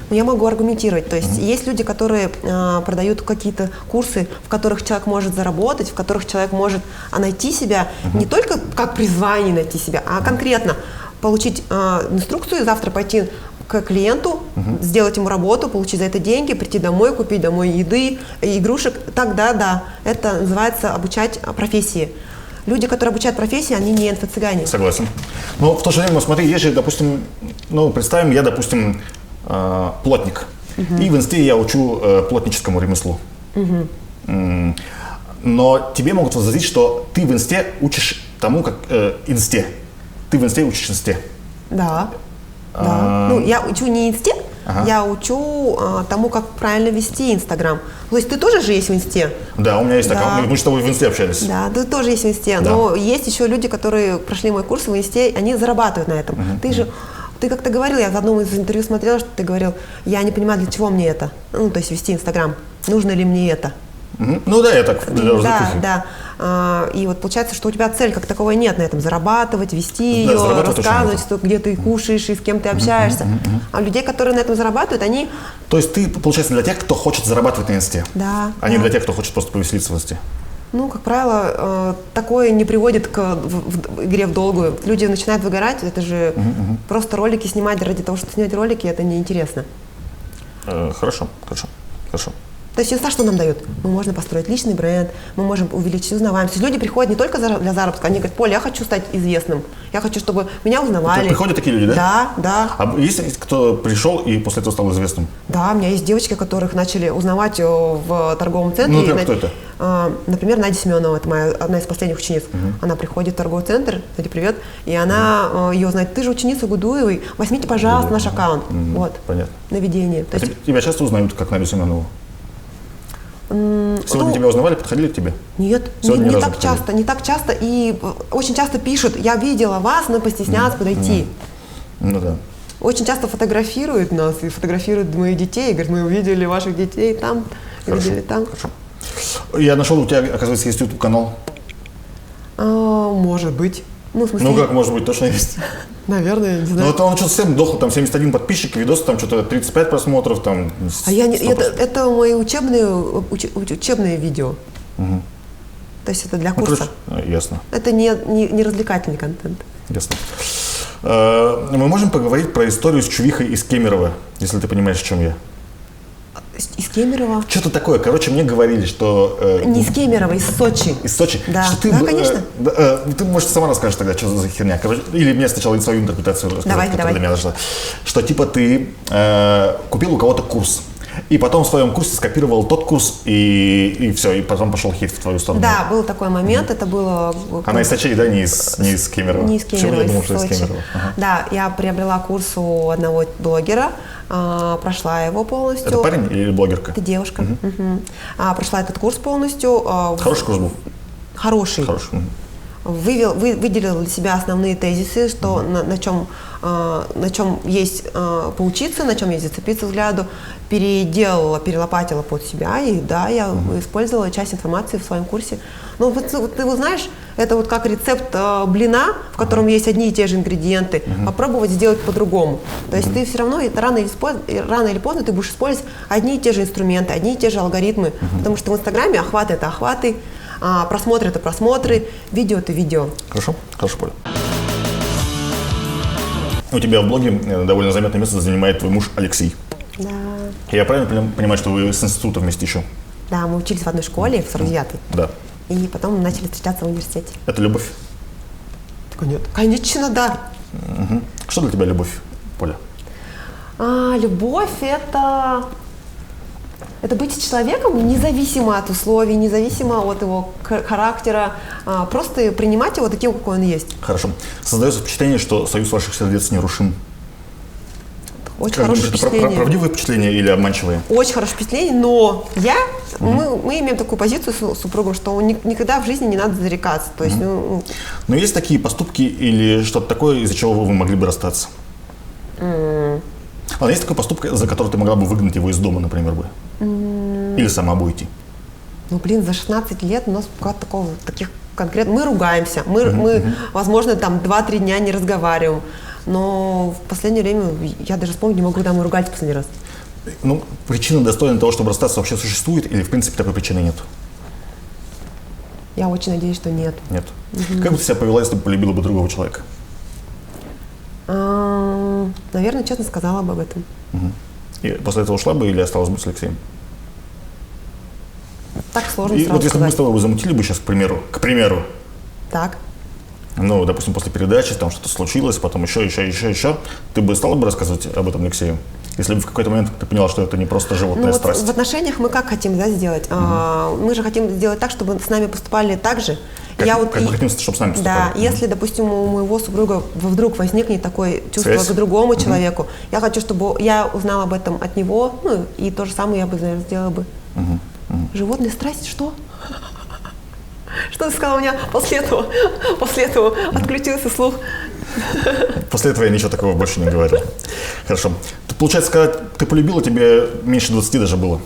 Ну, я могу аргументировать. То есть есть люди, которые продают какие-то курсы, в которых человек может заработать, в которых человек может найти себя, не только как призвание найти себя, а конкретно получить инструкцию, завтра пойти к клиенту, сделать ему работу, получить за это деньги, прийти домой, купить домой еды, игрушек. Тогда, да, это называется обучать профессии. Люди, которые обучают профессии, они не инфо-цыгане. Согласен. Но в то же время, смотри, есть же, допустим, представим, я, допустим, плотник. И в инсте я учу плотническому ремеслу. Но тебе могут возразить, что ты в инсте учишь тому, как инсте. Ты в инсте учишь инсте. Да. Ну, я учу не инсте, я учу тому, как правильно вести Инстаграм. То есть ты тоже же есть в инсте? Да, у меня есть аккаунт. Мы с тобой в инсте общались. Да, ты тоже есть в инсте. Да. Но есть еще люди, которые прошли мой курс в инсте, они зарабатывают на этом. Ты как-то говорил, я в одном из интервью смотрела, что ты говорил, я не понимаю, для чего мне это. Ну, то есть вести Инстаграм. Нужно ли мне это? Ну да, я так. Да. И вот получается, что у тебя цель как таковой нет на этом. Зарабатывать, вести ее, рассказывать, где ты кушаешь и с кем ты общаешься. А людей, которые на этом зарабатывают, они... То есть ты, получается, для тех, кто хочет зарабатывать на инсте? Да. А не для тех, кто хочет просто повеселиться в инсте? Ну, как правило, такое не приводит к игре в долгую. Люди начинают выгорать, это же просто ролики снимать ради того, чтобы снять ролики, это неинтересно. Хорошо. То есть инста что нам дает? Мы можем построить личный бренд, мы можем увеличить узнаваемость. Люди приходят не только для заработка, они говорят: Поля, я хочу стать известным, я хочу, чтобы меня узнавали. Приходят такие люди, да? Да. А есть кто пришел и после этого стал известным? Да, у меня есть девочки, которых начали узнавать в торговом центре. Ну, например, кто это? Например, Надя Семенова, это моя одна из последних учениц. Она приходит в торговый центр, Надя, привет, и она ее знает: ты же ученица Гудуевой, возьмите, пожалуйста, наш аккаунт. Вот, понятно. наведение. То есть, Тебя часто узнают как Надю Семенову? Сегодня тебя узнавали, подходили к тебе? Нет, не так часто. И очень часто пишут: я видела вас, но постеснялась подойти. Ну да. Очень часто фотографируют нас и фотографируют моих детей. Говорят: мы увидели ваших детей там, видели там. Хорошо. Я нашел, у тебя, оказывается, есть YouTube-канал. Может быть. Ну, в смысле, Ну как может быть, точно есть? наверное, не знаю. Ну это он что-то совсем дохло, там 71 подписчик, видосы там что-то 35 просмотров, там. Это мои учебные видео. То есть это для курса. Ясно. Это не развлекательный контент. Ясно. Мы можем поговорить про историю с Чувихой из Кемерово, если ты понимаешь, о чем я. Из Кемерово? Что-то такое. Короче, мне говорили, что... Не из Кемерово, из Сочи. Из Сочи? Да, что ты, конечно. Ты, может, сама расскажешь тогда, что за херня. Короче, или мне сначала свою интерпретацию рассказать, которая до меня дошла. Что типа ты купил у кого-то курс, и потом в своем курсе скопировал тот курс, и все, и потом пошел хейт в твою сторону. Да, был такой момент, это было... Она из Сочи, да, не из Кемерово? Не из Кемерово, я думал, что из из Сочи. Кемерово. Ага. Да, я приобрела курс у одного блогера, прошла его полностью. Это парень или блогерка? Это девушка. Прошла этот курс полностью. Хороший курс был? Хороший. Выделила для себя основные тезисы, что на чем есть поучиться, на чем есть зацепиться взгляду, перелопатила под себя, и да, я использовала часть информации в своем курсе. Ну, вот ты знаешь, это вот как рецепт блина, в котором есть одни и те же ингредиенты, попробовать сделать по-другому. То есть ты все равно, это рано или поздно ты будешь использовать одни и те же инструменты, одни и те же алгоритмы, потому что в Инстаграме охваты – это охваты, просмотры – это просмотры, видео – это видео. Хорошо, Поля. У тебя в блоге довольно заметное место занимает твой муж Алексей. Да. Я правильно понимаю, что вы с института вместе еще? Да, мы учились в одной школе, в 49-й. Да. И потом начали встречаться в университете. Это любовь? Нет. Конечно, да. Что для тебя любовь, Поля? Любовь – это быть с человеком независимо от условий, независимо от его характера, просто принимать его таким, какой он есть. Хорошо. Создается впечатление, что союз ваших сердец нерушим. Очень хорошее впечатление. Правдивое впечатление или обманчивое? Очень хорошее впечатление, но мы имеем такую позицию с супругом, что никогда в жизни не надо зарекаться. То есть, Но есть такие поступки или что-то такое, из-за чего вы могли бы расстаться? А есть такой поступок, за который ты могла бы выгнать его из дома, например, бы? Или сама бы уйти? Ну, за 16 лет у нас таких конкретно... Мы ругаемся, мы возможно, там 2-3 дня не разговариваем, но в последнее время, я даже вспомнить не могу, когда мы ругались в последний раз. Ну, причина достойна того, чтобы расстаться, вообще существует, или в принципе такой причины нет? Я очень надеюсь, что нет. Нет. Как бы ты себя повела, если бы полюбила бы другого человека? Наверное, честно сказала бы об этом. И после этого ушла бы или осталась бы с Алексеем? Так сложно И сразу вот если бы мы сказать. с тобой бы замутили бы сейчас, к примеру, Так. ну, допустим, после передачи там что-то случилось, потом еще, ты бы стала бы рассказывать об этом Алексею? Если бы в какой-то момент ты поняла, что это не просто животная страсть. В отношениях мы как хотим, да, сделать? Мы же хотим сделать так, чтобы с нами поступали так же. Как мы хотим, чтобы с нами поступали. Да, если, допустим, у моего супруга вдруг возникнет такое чувство Связь? к другому человеку, я хочу, чтобы я узнала об этом от него, ну, и то же самое я бы, наверное, сделала бы. Животная страсть, что? Что ты сказала у меня после этого отключился слух? После этого я ничего такого больше не говорил. Хорошо. Получается, когда ты полюбила, тебе меньше 20 даже было?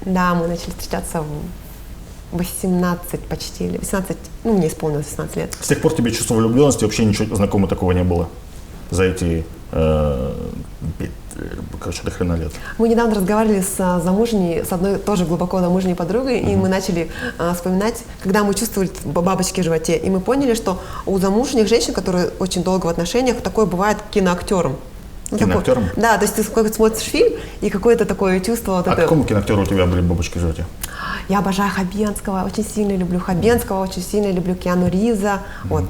Да, мы начали встречаться в 18 почти, или 18, ну, мне исполнилось 18 лет. С тех пор тебе чувство влюбленности вообще ничего знакомого такого не было за эти короче, до хрена лет. Мы недавно разговаривали с замужней, с одной тоже глубоко замужней подругой, и мы начали вспоминать, когда мы чувствовали бабочки в животе, и мы поняли, что у замужних женщин, которые очень долго в отношениях, такое бывает киноактерам. Киноактерам? Да, то есть ты смотришь фильм, и какое-то такое чувство... Вот а какому киноактеру у тебя были бабочки в животе? Я обожаю Хабенского, очень сильно люблю Хабенского, очень сильно люблю Киану Ривза. Вот.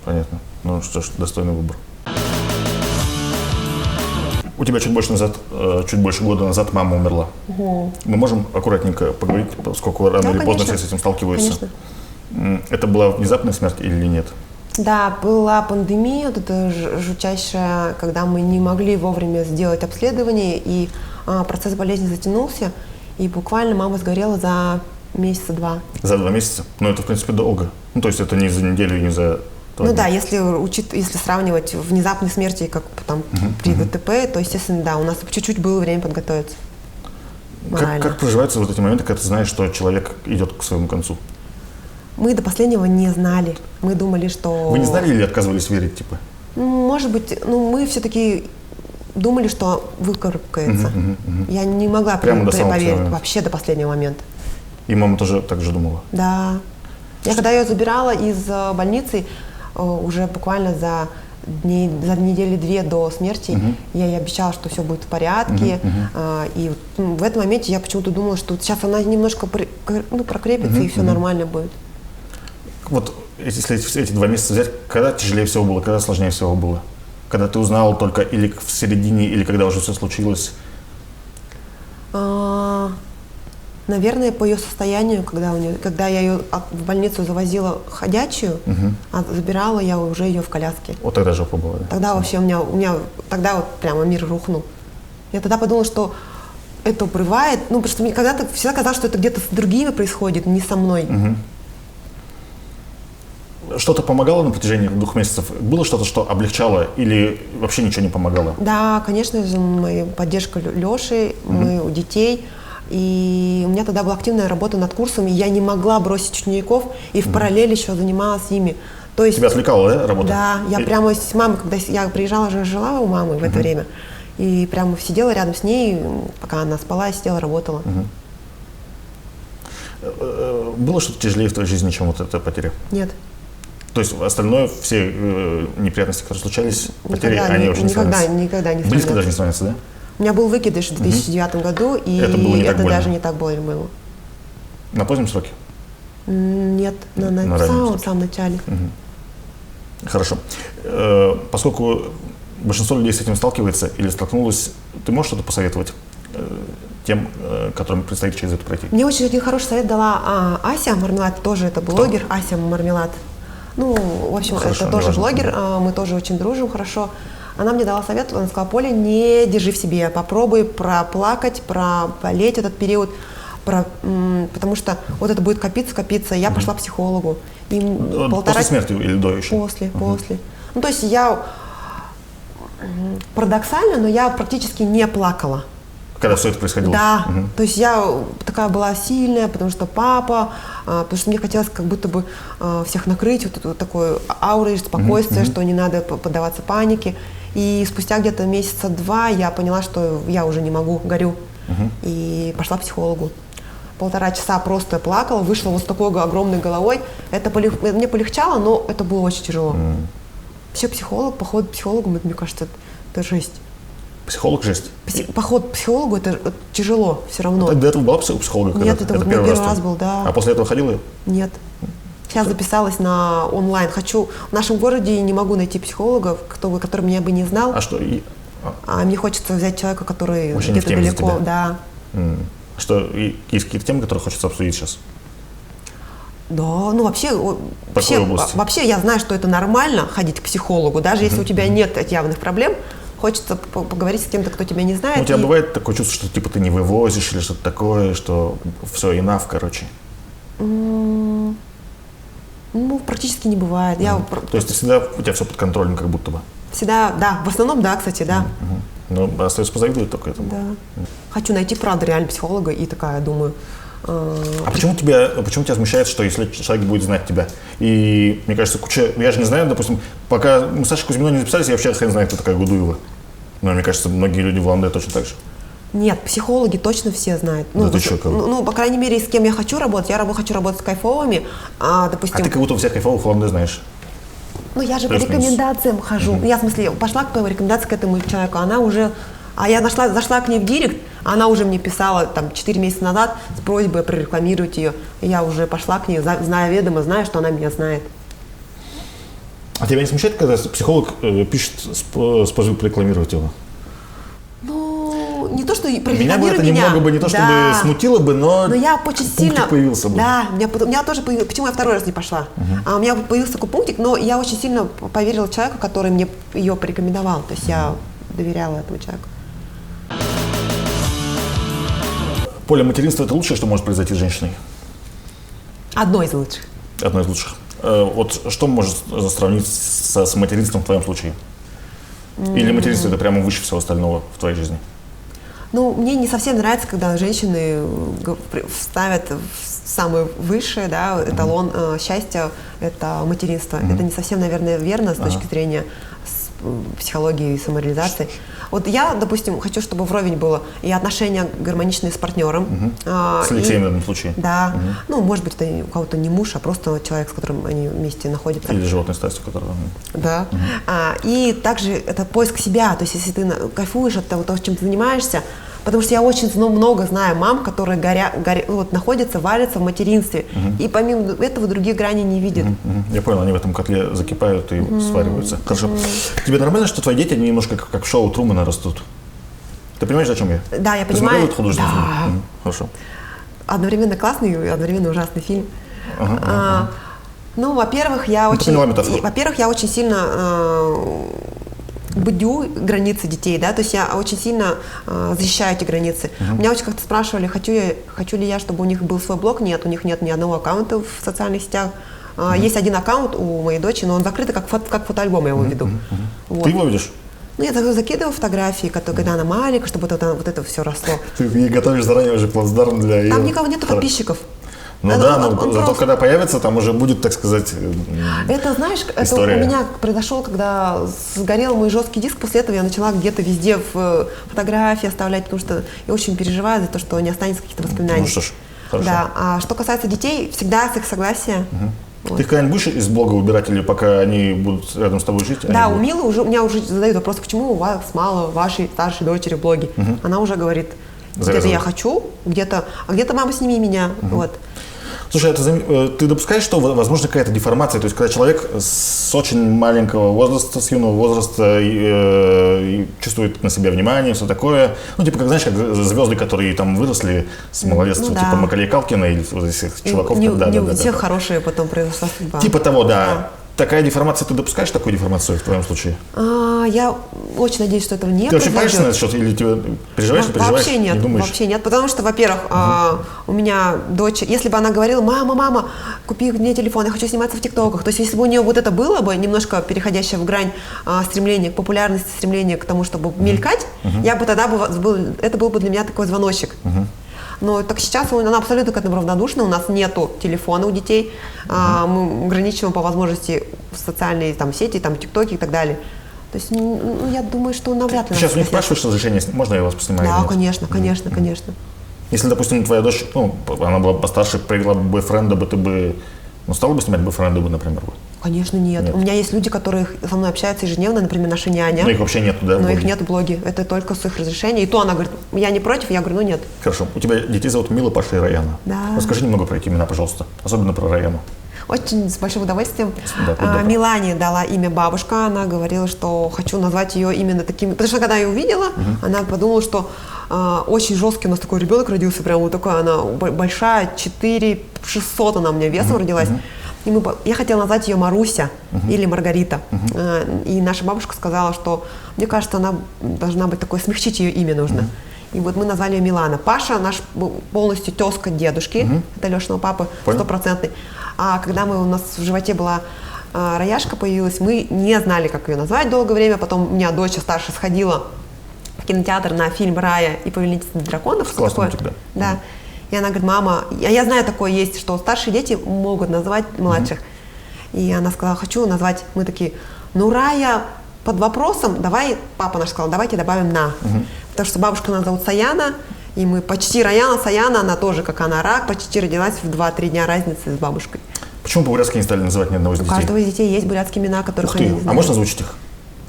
Понятно. Ну что ж, достойный выбор. У тебя чуть больше года назад мама умерла. Угу. Мы можем аккуратненько поговорить, поскольку рано или поздно все с этим сталкиваются. Конечно. Это была внезапная смерть или нет? Да, была пандемия, вот это жутчайшая, когда мы не могли вовремя сделать обследование, и процесс болезни затянулся, и буквально мама сгорела за месяца 2. За 2 месяца? Ну, это, в принципе, долго. Ну, то есть это не за неделю, не за... Ну да, если сравнивать внезапные смерти, как там при ДТП, то, естественно, да, у нас чуть-чуть было время подготовиться. Как проживаются вот эти моменты, когда ты знаешь, что человек идет к своему концу? Мы до последнего не знали. Мы думали, что... Вы не знали или отказывались верить, типа? Может быть, мы все-таки думали, что выкарабкается. Я не могла поверить вообще до последнего момента. И мама тоже так же думала? Да. Я когда ее забирала из больницы, уже буквально за недели 2 до смерти, я ей обещала, что все будет в порядке. И в этом моменте я почему-то думала, что сейчас она немножко прокрепится, и все нормально будет. Вот если эти 2 месяца взять, когда тяжелее всего было, когда сложнее всего было? Когда ты узнал только или в середине, или когда уже все случилось? Наверное, по ее состоянию, когда я ее в больницу завозила ходячую, а забирала я уже ее в коляске. Вот тогда жопа была, да? Тогда вообще у меня тогда вот прямо мир рухнул. Я тогда подумала, что это бывает, потому что мне когда-то всегда казалось, что это где-то с другими происходит, не со мной. Что-то помогало на протяжении 2 месяцев? Было что-то, что облегчало или вообще ничего не помогало? Да, конечно же, моя поддержка Леши, мы у детей. И у меня тогда была активная работа над курсами, я не могла бросить учеников и в параллель еще занималась ими. То есть, тебя отвлекала, да, работа? Да, я прямо с мамой, когда я приезжала, жила у мамы в это время, и прямо сидела рядом с ней, пока она спала, я сидела, работала. Было что-то тяжелее в твоей жизни, чем вот эта потеря? Нет. То есть остальное, все неприятности, которые случались, потери, они уже не сравнятся? Никогда не сравнятся. Близко даже не сравнятся, да? У меня был выкидыш в 2009 году, и это даже не так больно было. На позднем сроке? Нет, на самом начале. Хорошо. Поскольку большинство людей с этим сталкивается или столкнулось, ты можешь что-то посоветовать тем, которым предстоит через это пройти? Мне очень один хороший совет дала Ася Мармелад, тоже это блогер. Кто? Ася Мармелад. Ну, в общем, хорошо, это тоже блогер, мы тоже очень дружим хорошо. Она мне дала совет, она сказала: Поля, не держи в себе, попробуй проплакать, проболеть этот период, потому что вот это будет копиться. Я пошла к психологу. И после смерти или до еще? После. Ну, то есть я парадоксально, но я практически не плакала. Когда все это происходило? Да, то есть я такая была сильная, потому что папа, потому что мне хотелось как будто бы всех накрыть вот такой аурой спокойствия, что не надо поддаваться панике. И спустя где-то месяца 2 я поняла, что я уже не могу, горю. И пошла к психологу. 1,5 часа просто плакала, вышла вот с такой огромной головой. Мне полегчало, но это было очень тяжело. Вообще поход к психологу, мне кажется, это жесть. Психолог жесть? Поход к психологу это психолог все равно. Ты до этого была у психолога? Нет, это вот первый раз был, да. А после этого ходила? Нет. Сейчас записалась на онлайн. В нашем городе не могу найти психолога, который меня бы не знал. А что? Мне хочется взять человека, который очень где-то далеко. Да. Что, есть какие-то темы, которые хочется обсудить сейчас? Да, ну вообще я знаю, что это нормально ходить к психологу, даже если у тебя нет явных проблем. Хочется поговорить с кем-то, кто тебя не знает. У тебя бывает такое чувство, что типа ты не вывозишь или что-то такое, что все, enough, короче? Ну, практически не бывает. То есть всегда у тебя все под контролем, как будто бы? Всегда, да. В основном, да, кстати, да. Но остается позавидовать только этому. Да. Хочу найти, правда, реально психолога, и такая, думаю... А почему тебя смущает, что если человек будет знать тебя? И мне кажется, я же не знаю, допустим, пока мы с Сашей Кузьминой не записались, я вообще хрен знаю, кто такая Гудуева. Но мне кажется, многие люди в Улан-Удэ точно так же. Нет, психологи точно все знают. Да ты чё, как? Ну, по крайней мере, с кем я хочу работать. Я хочу работать с кайфовыми, допустим. А ты как будто всех кайфовых в Улан-Удэ знаешь. Ну, я же по Плюс-минус. рекомендациям хожу. Я, в смысле, пошла по рекомендации к этому человеку, она уже... А я зашла к ней в директ, а она уже мне писала там 4 месяца назад с просьбой прорекламировать ее. И я уже пошла к ней, зная, что она меня знает. А тебя не смущает, когда психолог пишет с просьбой порекламировать его? Ну, не то, что Меня бы это немного бы не то, чтобы Да. смутило бы, но я очень пунктик сильно... появился бы. Да, у меня тоже появился... Почему я второй раз не пошла? У меня появился такой пунктик, но я очень сильно поверила человеку, который мне ее порекомендовал. То есть я доверяла этому человеку. Поля, материнство – это лучшее, что может произойти с женщиной? Одно из лучших. Одно из лучших. Вот что может сравнить с материнством в твоем случае? Или материнство – это прямо выше всего остального в твоей жизни? Ну, мне не совсем нравится, когда женщины ставят в самое высшее, да, эталон счастья – это материнство. Это не совсем, наверное, верно с точки зрения психологии и самореализации. Вот я, допустим, хочу, чтобы вровень было и отношения гармоничные с партнером. С Алексеем в этом случае? Да. Ну, может быть, это у кого-то не муж, а просто человек, с которым они вместе находятся. Или животной страстью, которого... Да. И также это поиск себя. То есть, если ты кайфуешь от того, чем ты занимаешься, потому что я очень много знаю мам, которые находятся, варятся в материнстве, и помимо этого других граней не видят. Я понял, они в этом котле закипают и свариваются. Хорошо. Тебе нормально, что твои дети они немножко как в шоу Трумана растут? Ты понимаешь, о чем я? Да, я Ты понимаю. смотрел этот художественный Да. фильм? Хорошо. Одновременно классный и одновременно ужасный фильм. Ну, во-первых, я ты поняла метафору. я очень сильно бдю границы детей, да, то есть я очень сильно защищаю эти границы. Меня очень как-то спрашивали, хочу ли я, чтобы у них был свой блог. Нет, у них нет ни одного аккаунта в социальных сетях. Есть один аккаунт у моей дочери, но он закрытый, как фотоальбом, я его веду. Вот. Ты его видишь? Ну, я закидываю фотографии, когда она маленькая, чтобы вот это все росло. Ты ей готовишь заранее уже плацдарм для ее... Там никого нету подписчиков. Ну да, но зато когда появится, там уже будет, так сказать, это, знаешь, история. Это у меня произошло, когда сгорел мой жесткий диск, после этого я начала где-то везде фотографии оставлять, потому что я очень переживаю за то, что не останется каких-то воспоминаний. Ну что ж, хорошо. Да. А что касается детей, всегда с их согласия. Ты когда-нибудь будешь из блога убирать, или пока они будут рядом с тобой жить? Да, у Милы у меня уже задают вопрос, почему у вас мало вашей старшей дочери в блоге. Она уже говорит, где-то я хочу, а где-то мама сними меня. Вот. Слушай, ты допускаешь, что возможно какая-то деформация? То есть, когда человек с очень маленького возраста, с юного возраста и чувствует на себе внимание, все такое, ну, типа, как, знаешь, как звезды, которые там выросли с малолетства, да. типа Макалей Калкина или вот этих чуваков. Не у всех хорошие потом произошла судьба. Типа того, да. Такая деформация, ты допускаешь такую деформацию в твоем случае? Я очень надеюсь, что этого не Ты вообще произойдет. паришься на этот счет? Или тебе переживаешь, не переживаешь? Вообще нет, не думаешь? вообще нет. Потому что, во-первых, у меня дочь, если бы она говорила, мама, купи мне телефон, я хочу сниматься в ТикТоках. То есть, если бы у нее вот это было бы, немножко переходящее в грань стремления к популярности, стремления к тому, чтобы мелькать, я бы тогда это был бы для меня такой звоночек. Но так сейчас она абсолютно к этому равнодушна, у нас нету телефона у детей, мы ограничиваем по возможности социальные там, сети, там, ТикТоки и так далее. То есть, я думаю, что навряд ли. Сейчас у них спрашиваешь разрешение, можно я вас поснимаю? Да, конечно. Если, допустим, твоя дочь, она была постарше, привела бы бойфренда, ты бы, стала бы снимать бойфренда, например? Конечно, нет. У меня есть люди, которые со мной общаются ежедневно, например, наша няня. Но их вообще нету, да? Но их нет в блоге. Это только с их разрешения. И то она говорит, я не против, я говорю, нет. Хорошо. У тебя детей зовут Мила, Паша и Раяна. Да. Расскажи немного про эти имена, пожалуйста. Особенно про Раяну. Очень с большим удовольствием. Да. Милане дала имя бабушка. Она говорила, что хочу назвать ее именно таким. Потому что когда я ее увидела, она подумала, что очень жесткий у нас такой ребенок родился. Прям вот такая она большая, 4600 она у меня весом родилась. И я хотела назвать ее Маруся или Маргарита. И наша бабушка сказала, что мне кажется, она должна быть такой, смягчить ее имя нужно. И вот мы назвали ее Милана. Паша наш полностью тезка дедушки, это Лешиного папы, 100%. А когда у нас в животе была Раяшка появилась, мы не знали, как ее назвать долгое время. Потом у меня дочь старшая сходила в кинотеатр на фильм «Рая» и «Повелительница драконов». Классный мультик, да. Да. И она говорит, мама, я знаю, такое есть, что старшие дети могут называть младших. И она сказала, хочу назвать. Мы такие, Рая под вопросом, давай, папа наш сказал, давайте добавим «на». Потому что бабушка нас зовут Саяна, и мы почти Раяна, Саяна, она тоже, как она, рак, почти родилась в 2-3 дня разницы с бабушкой. Почему по-бурятски не стали называть ни одного из У детей? каждого из детей есть бурятские имена, которых Ух они ты, не а знают. можно озвучить их?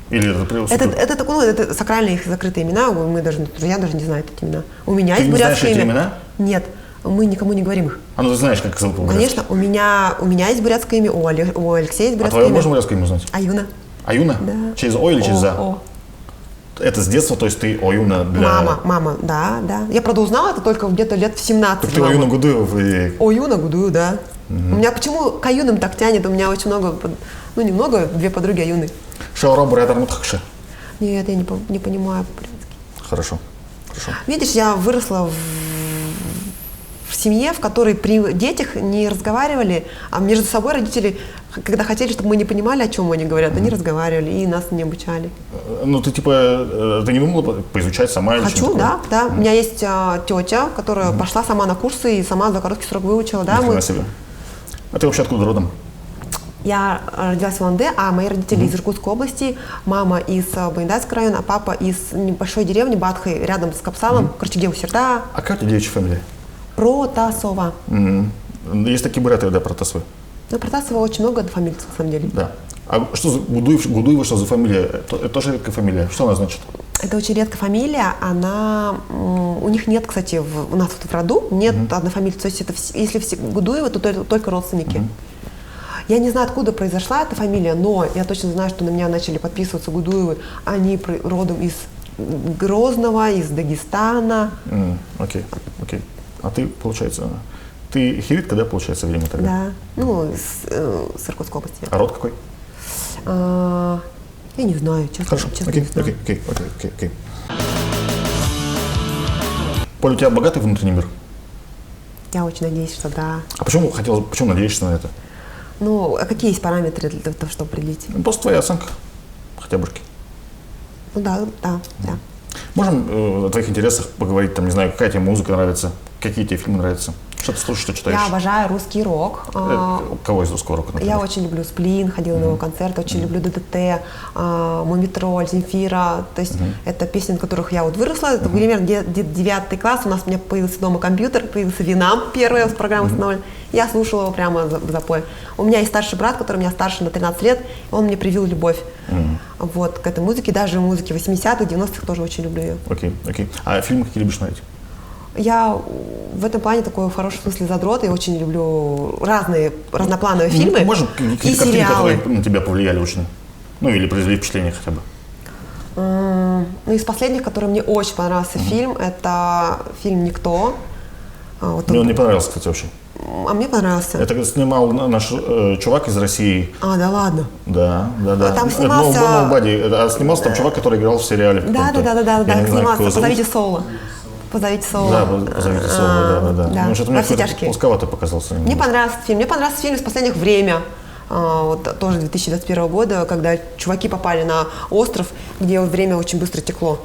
Или Это сакральные их закрытые имена, мы даже, я даже не знаю эти имена. У меня Ты есть не знаешь бурятское эти имя. имена? Нет, мы никому не говорим их. А ну ты знаешь, как их зовут по-бурятски? Конечно, у меня есть бурятское имя, у Алексея есть А бурятское твое имя. можно бурятское имя узнать? Аюна. Аюна? Да. Через О или через А? О. Это с детства, то есть ты Оюна для... Мама, да. Я, правда, узнала это только где-то лет в 17. Так ты Оюна Гудуев и... Оюна Гудую, да. У меня почему к Аюнам так тянет? У меня очень много, ну немного, 2 подруги Аюны. Шаура Бурятар Мутхакши. Нет, я не понимаю по-бурятски. Хорошо. Видишь, я выросла в семье, в которой при детях не разговаривали, а между собой родители, когда хотели, чтобы мы не понимали, о чем они говорят, они разговаривали и нас не обучали. Ну ты типа, ты не думала поизучать сама или Хочу, что-нибудь такое? да. У меня есть тетя, которая пошла сама на курсы и сама за короткий срок выучила. Да, Ни хрена себе. А ты вообще откуда родом? Я родилась в Улан-Удэ, а мои родители из Иркутской области, мама из Байндайского района, а папа из небольшой деревни Батхай, рядом с Капсалом, Корчегеу-Серта, А какая у тебя девичья фамилия? Протасова. Есть такие буряты, да, Протасовы. Ну, Протасова очень много фамилий, на самом деле. Да. А что за Гудуева, что за фамилия? Это тоже редкая фамилия. Что она значит? Это очень редкая фамилия, у них нет, кстати, у нас в роду нет одной фамилии, то есть это, если все Гудуевы, то только родственники. Я не знаю, откуда произошла эта фамилия, но я точно знаю, что на меня начали подписываться Гудуевы, они родом из Грозного, из Дагестана. Окей. А ты, получается, ты хивитка, да, получается, время тогда? Да, ну, с Иркутской области. А род какой? Я не знаю, честно. Хорошо, честно окей. не знаю. Поля, у тебя богатый внутренний мир? Я очень надеюсь, что да. А почему надеешься на это? Ну, а какие есть параметры для того, чтобы определить? Ну, просто твоя оценка, хотя бы. Ну да. Можем о твоих интересах поговорить, там, не знаю, какая тебе музыка нравится, какие тебе фильмы нравятся? Что ты слушаешь, что читаешь? Я обожаю русский рок. Кого из русского рока, например? Я очень люблю Сплин, ходила на его концерт, очень люблю ДДТ, Мумитроль, Земфира. То есть это песни, на которых я вот выросла. Это примерно 9 класс. У меня появился дома компьютер, появился Винам, первая программа установлена. Я слушала его прямо в запой. У меня есть старший брат, который меня старше на 13 лет, и он мне привил любовь вот, к этой музыке, даже музыке 80-х, 90-х тоже очень люблю ее. Окей. А фильмы какие любишь смотреть? Я в этом плане такой в хорошем смысле задрот, я очень люблю разноплановые фильмы Может, и какие-то картины, сериалы. которые на тебя повлияли очень? Ну, или произвели впечатление хотя бы? Ну, из последних, который мне очень понравился фильм, это фильм «Никто». Мне он не понравился, кстати, вообще. А мне понравился. Это снимал наш чувак из России. Да ладно. Да. Там снимался... А снимался там чувак, который играл в сериале. Да. Снимался «Позовите Соло». «Позовите Соло». Да, «Позовите Соло», да. Да, Ну, что-то «Во мне все тяжкие». плосковато показался. Мне понравился фильм. Мне понравился фильм из последних «Время». Вот, тоже 2021 года, когда чуваки попали на остров, где время очень быстро текло.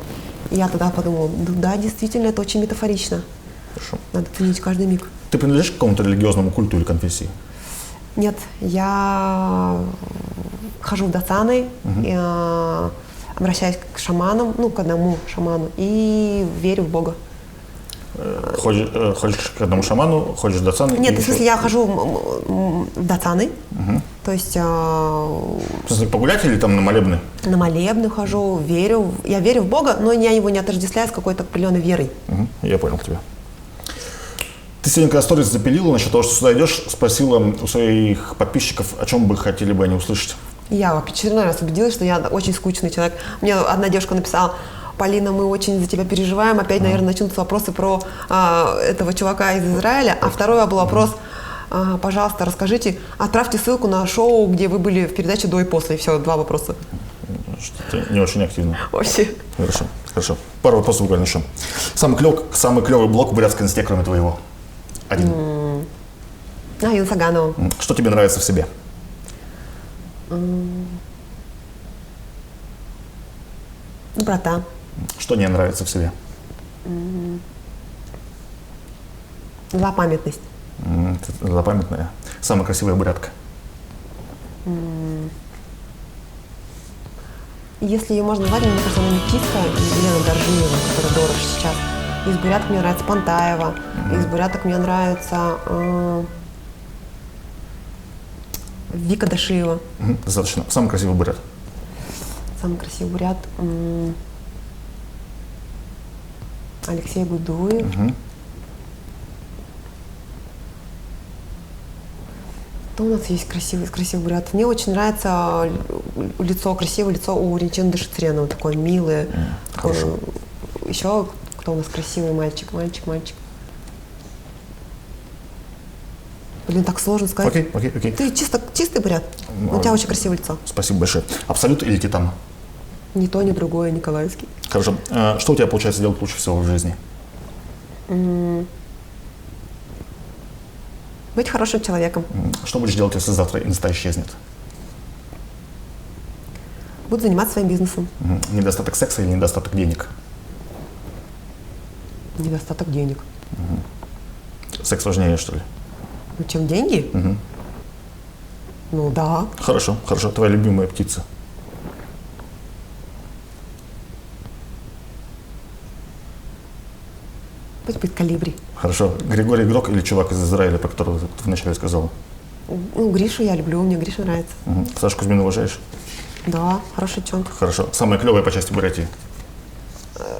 И я тогда подумала, да, действительно, это очень метафорично. Хорошо. Надо ценить каждый миг. Ты принадлежишь к какому-то религиозному культу или конфессии? Нет, я хожу в дацаны, обращаюсь к шаманам, к одному шаману, и верю в Бога. Ходишь к одному шаману, ходишь в дацаны? Нет, в смысле, я хожу в дацаны, то есть... В смысле, погулять или там на молебны? На молебны хожу, верю. Я верю в Бога, но я его не отождествляю с какой-то определенной верой. Я понял тебя. Ты сегодня, когда сторис запилила насчет того, что сюда идешь, спросила у своих подписчиков, о чем бы хотели бы они услышать. Я в очередной раз убедилась, что я очень скучный человек. Мне одна девушка написала: Полина, мы очень за тебя переживаем. Опять, наверное, начнутся вопросы про этого чувака из Израиля. А второй был вопрос: пожалуйста, расскажите, отправьте ссылку на шоу, где вы были в передаче до и после. И все, 2 вопроса. Что-то не очень активно. Вообще. Хорошо. Пару вопросов буквально еще. Самый клевый блог в бурятской инсте, кроме твоего? Один. Юна Саганова. Что тебе нравится в себе? Доброта. Что не нравится в себе? Злопамятность. Злопамятная. Самая красивая бурятка? Если ее можно назвать, мне кажется, она не птица, Елена Доржиева, которая дорого сейчас. Из буряток мне нравится Пантаева, из буряток мне нравится Вика Дашиева. Достаточно. Самый красивый бурят. Самый красивый бурят Алексей Гудуев. Кто у нас есть красивый из красивых бурятов? Мне очень нравится лицо, красивое лицо у Ренчина Дашицренова, такое милое. Хорошо. Еще кто у нас красивый мальчик? Блин, так сложно сказать. Окей. Ты чистый бурят. У тебя очень красивое лицо. Спасибо большое. Абсолют или Титан? Ни то, ни другое, Николаевский. Хорошо. Что у тебя получается делать лучше всего в жизни? Быть хорошим человеком. Что будешь делать, если завтра инста исчезнет? Буду заниматься своим бизнесом. Недостаток секса или недостаток денег? Недостаток денег. Секс важнее, что ли? Ну, чем деньги? Ну да. Хорошо. Твоя любимая птица? Пусть будет колибри. Хорошо. Григорий Грок или чувак из Израиля, про которого ты вначале сказала? Ну, Гришу я люблю, мне Гриша нравится. Сашу Кузьмину уважаешь? Да, хороший чонка. Хорошо. Самое клевое по части Бурятии?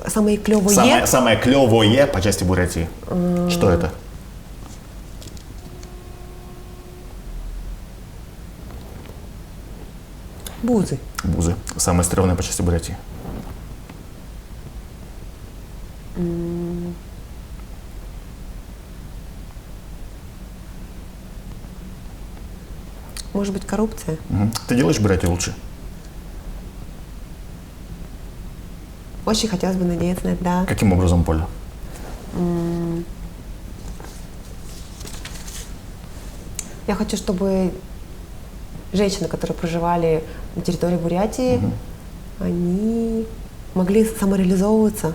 Самые клевые. Самое клевое по части Бурятии. Что это? Бузы. Бузы. Самое стрёмное по части Бурятии. Может быть, коррупция? Ты делаешь Бурятию лучше? Очень хотелось бы надеяться на это, да. Каким образом, Поля? Я хочу, чтобы женщины, которые проживали на территории Бурятии, они могли самореализовываться,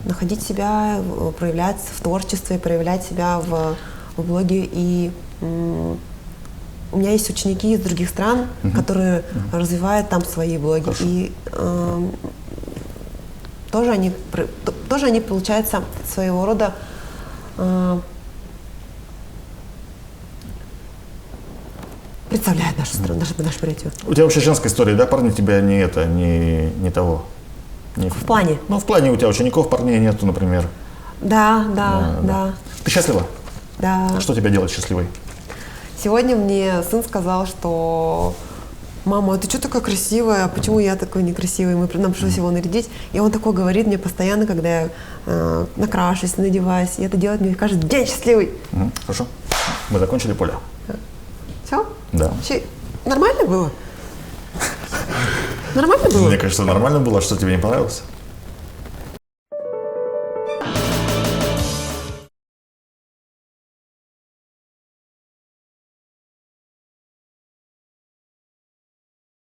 находить себя, проявляться в творчестве, проявлять себя в блоге. И у меня есть ученики из других стран, которые развивают там свои блоги. Хорошо. И тоже они, получается, своего рода представляют нашу страну, нашу Бурятию. У тебя вообще женская история, да? Парни тебя не того? В плане? Ну, в плане у тебя учеников парней нету, например. Да. Ты счастлива? Да. Что тебя делает счастливой? Сегодня мне сын сказал, что: мама, а ты что такая красивая, а почему я такой некрасивый? Нам пришлось его нарядить. И он такое говорит мне постоянно, когда я накрашусь, надеваюсь. И это делает мне каждый день счастливый. Хорошо. Мы закончили, Поля? Все? Да. Вообще, нормально было? Нормально было? Мне кажется, нормально было. Что тебе не понравилось?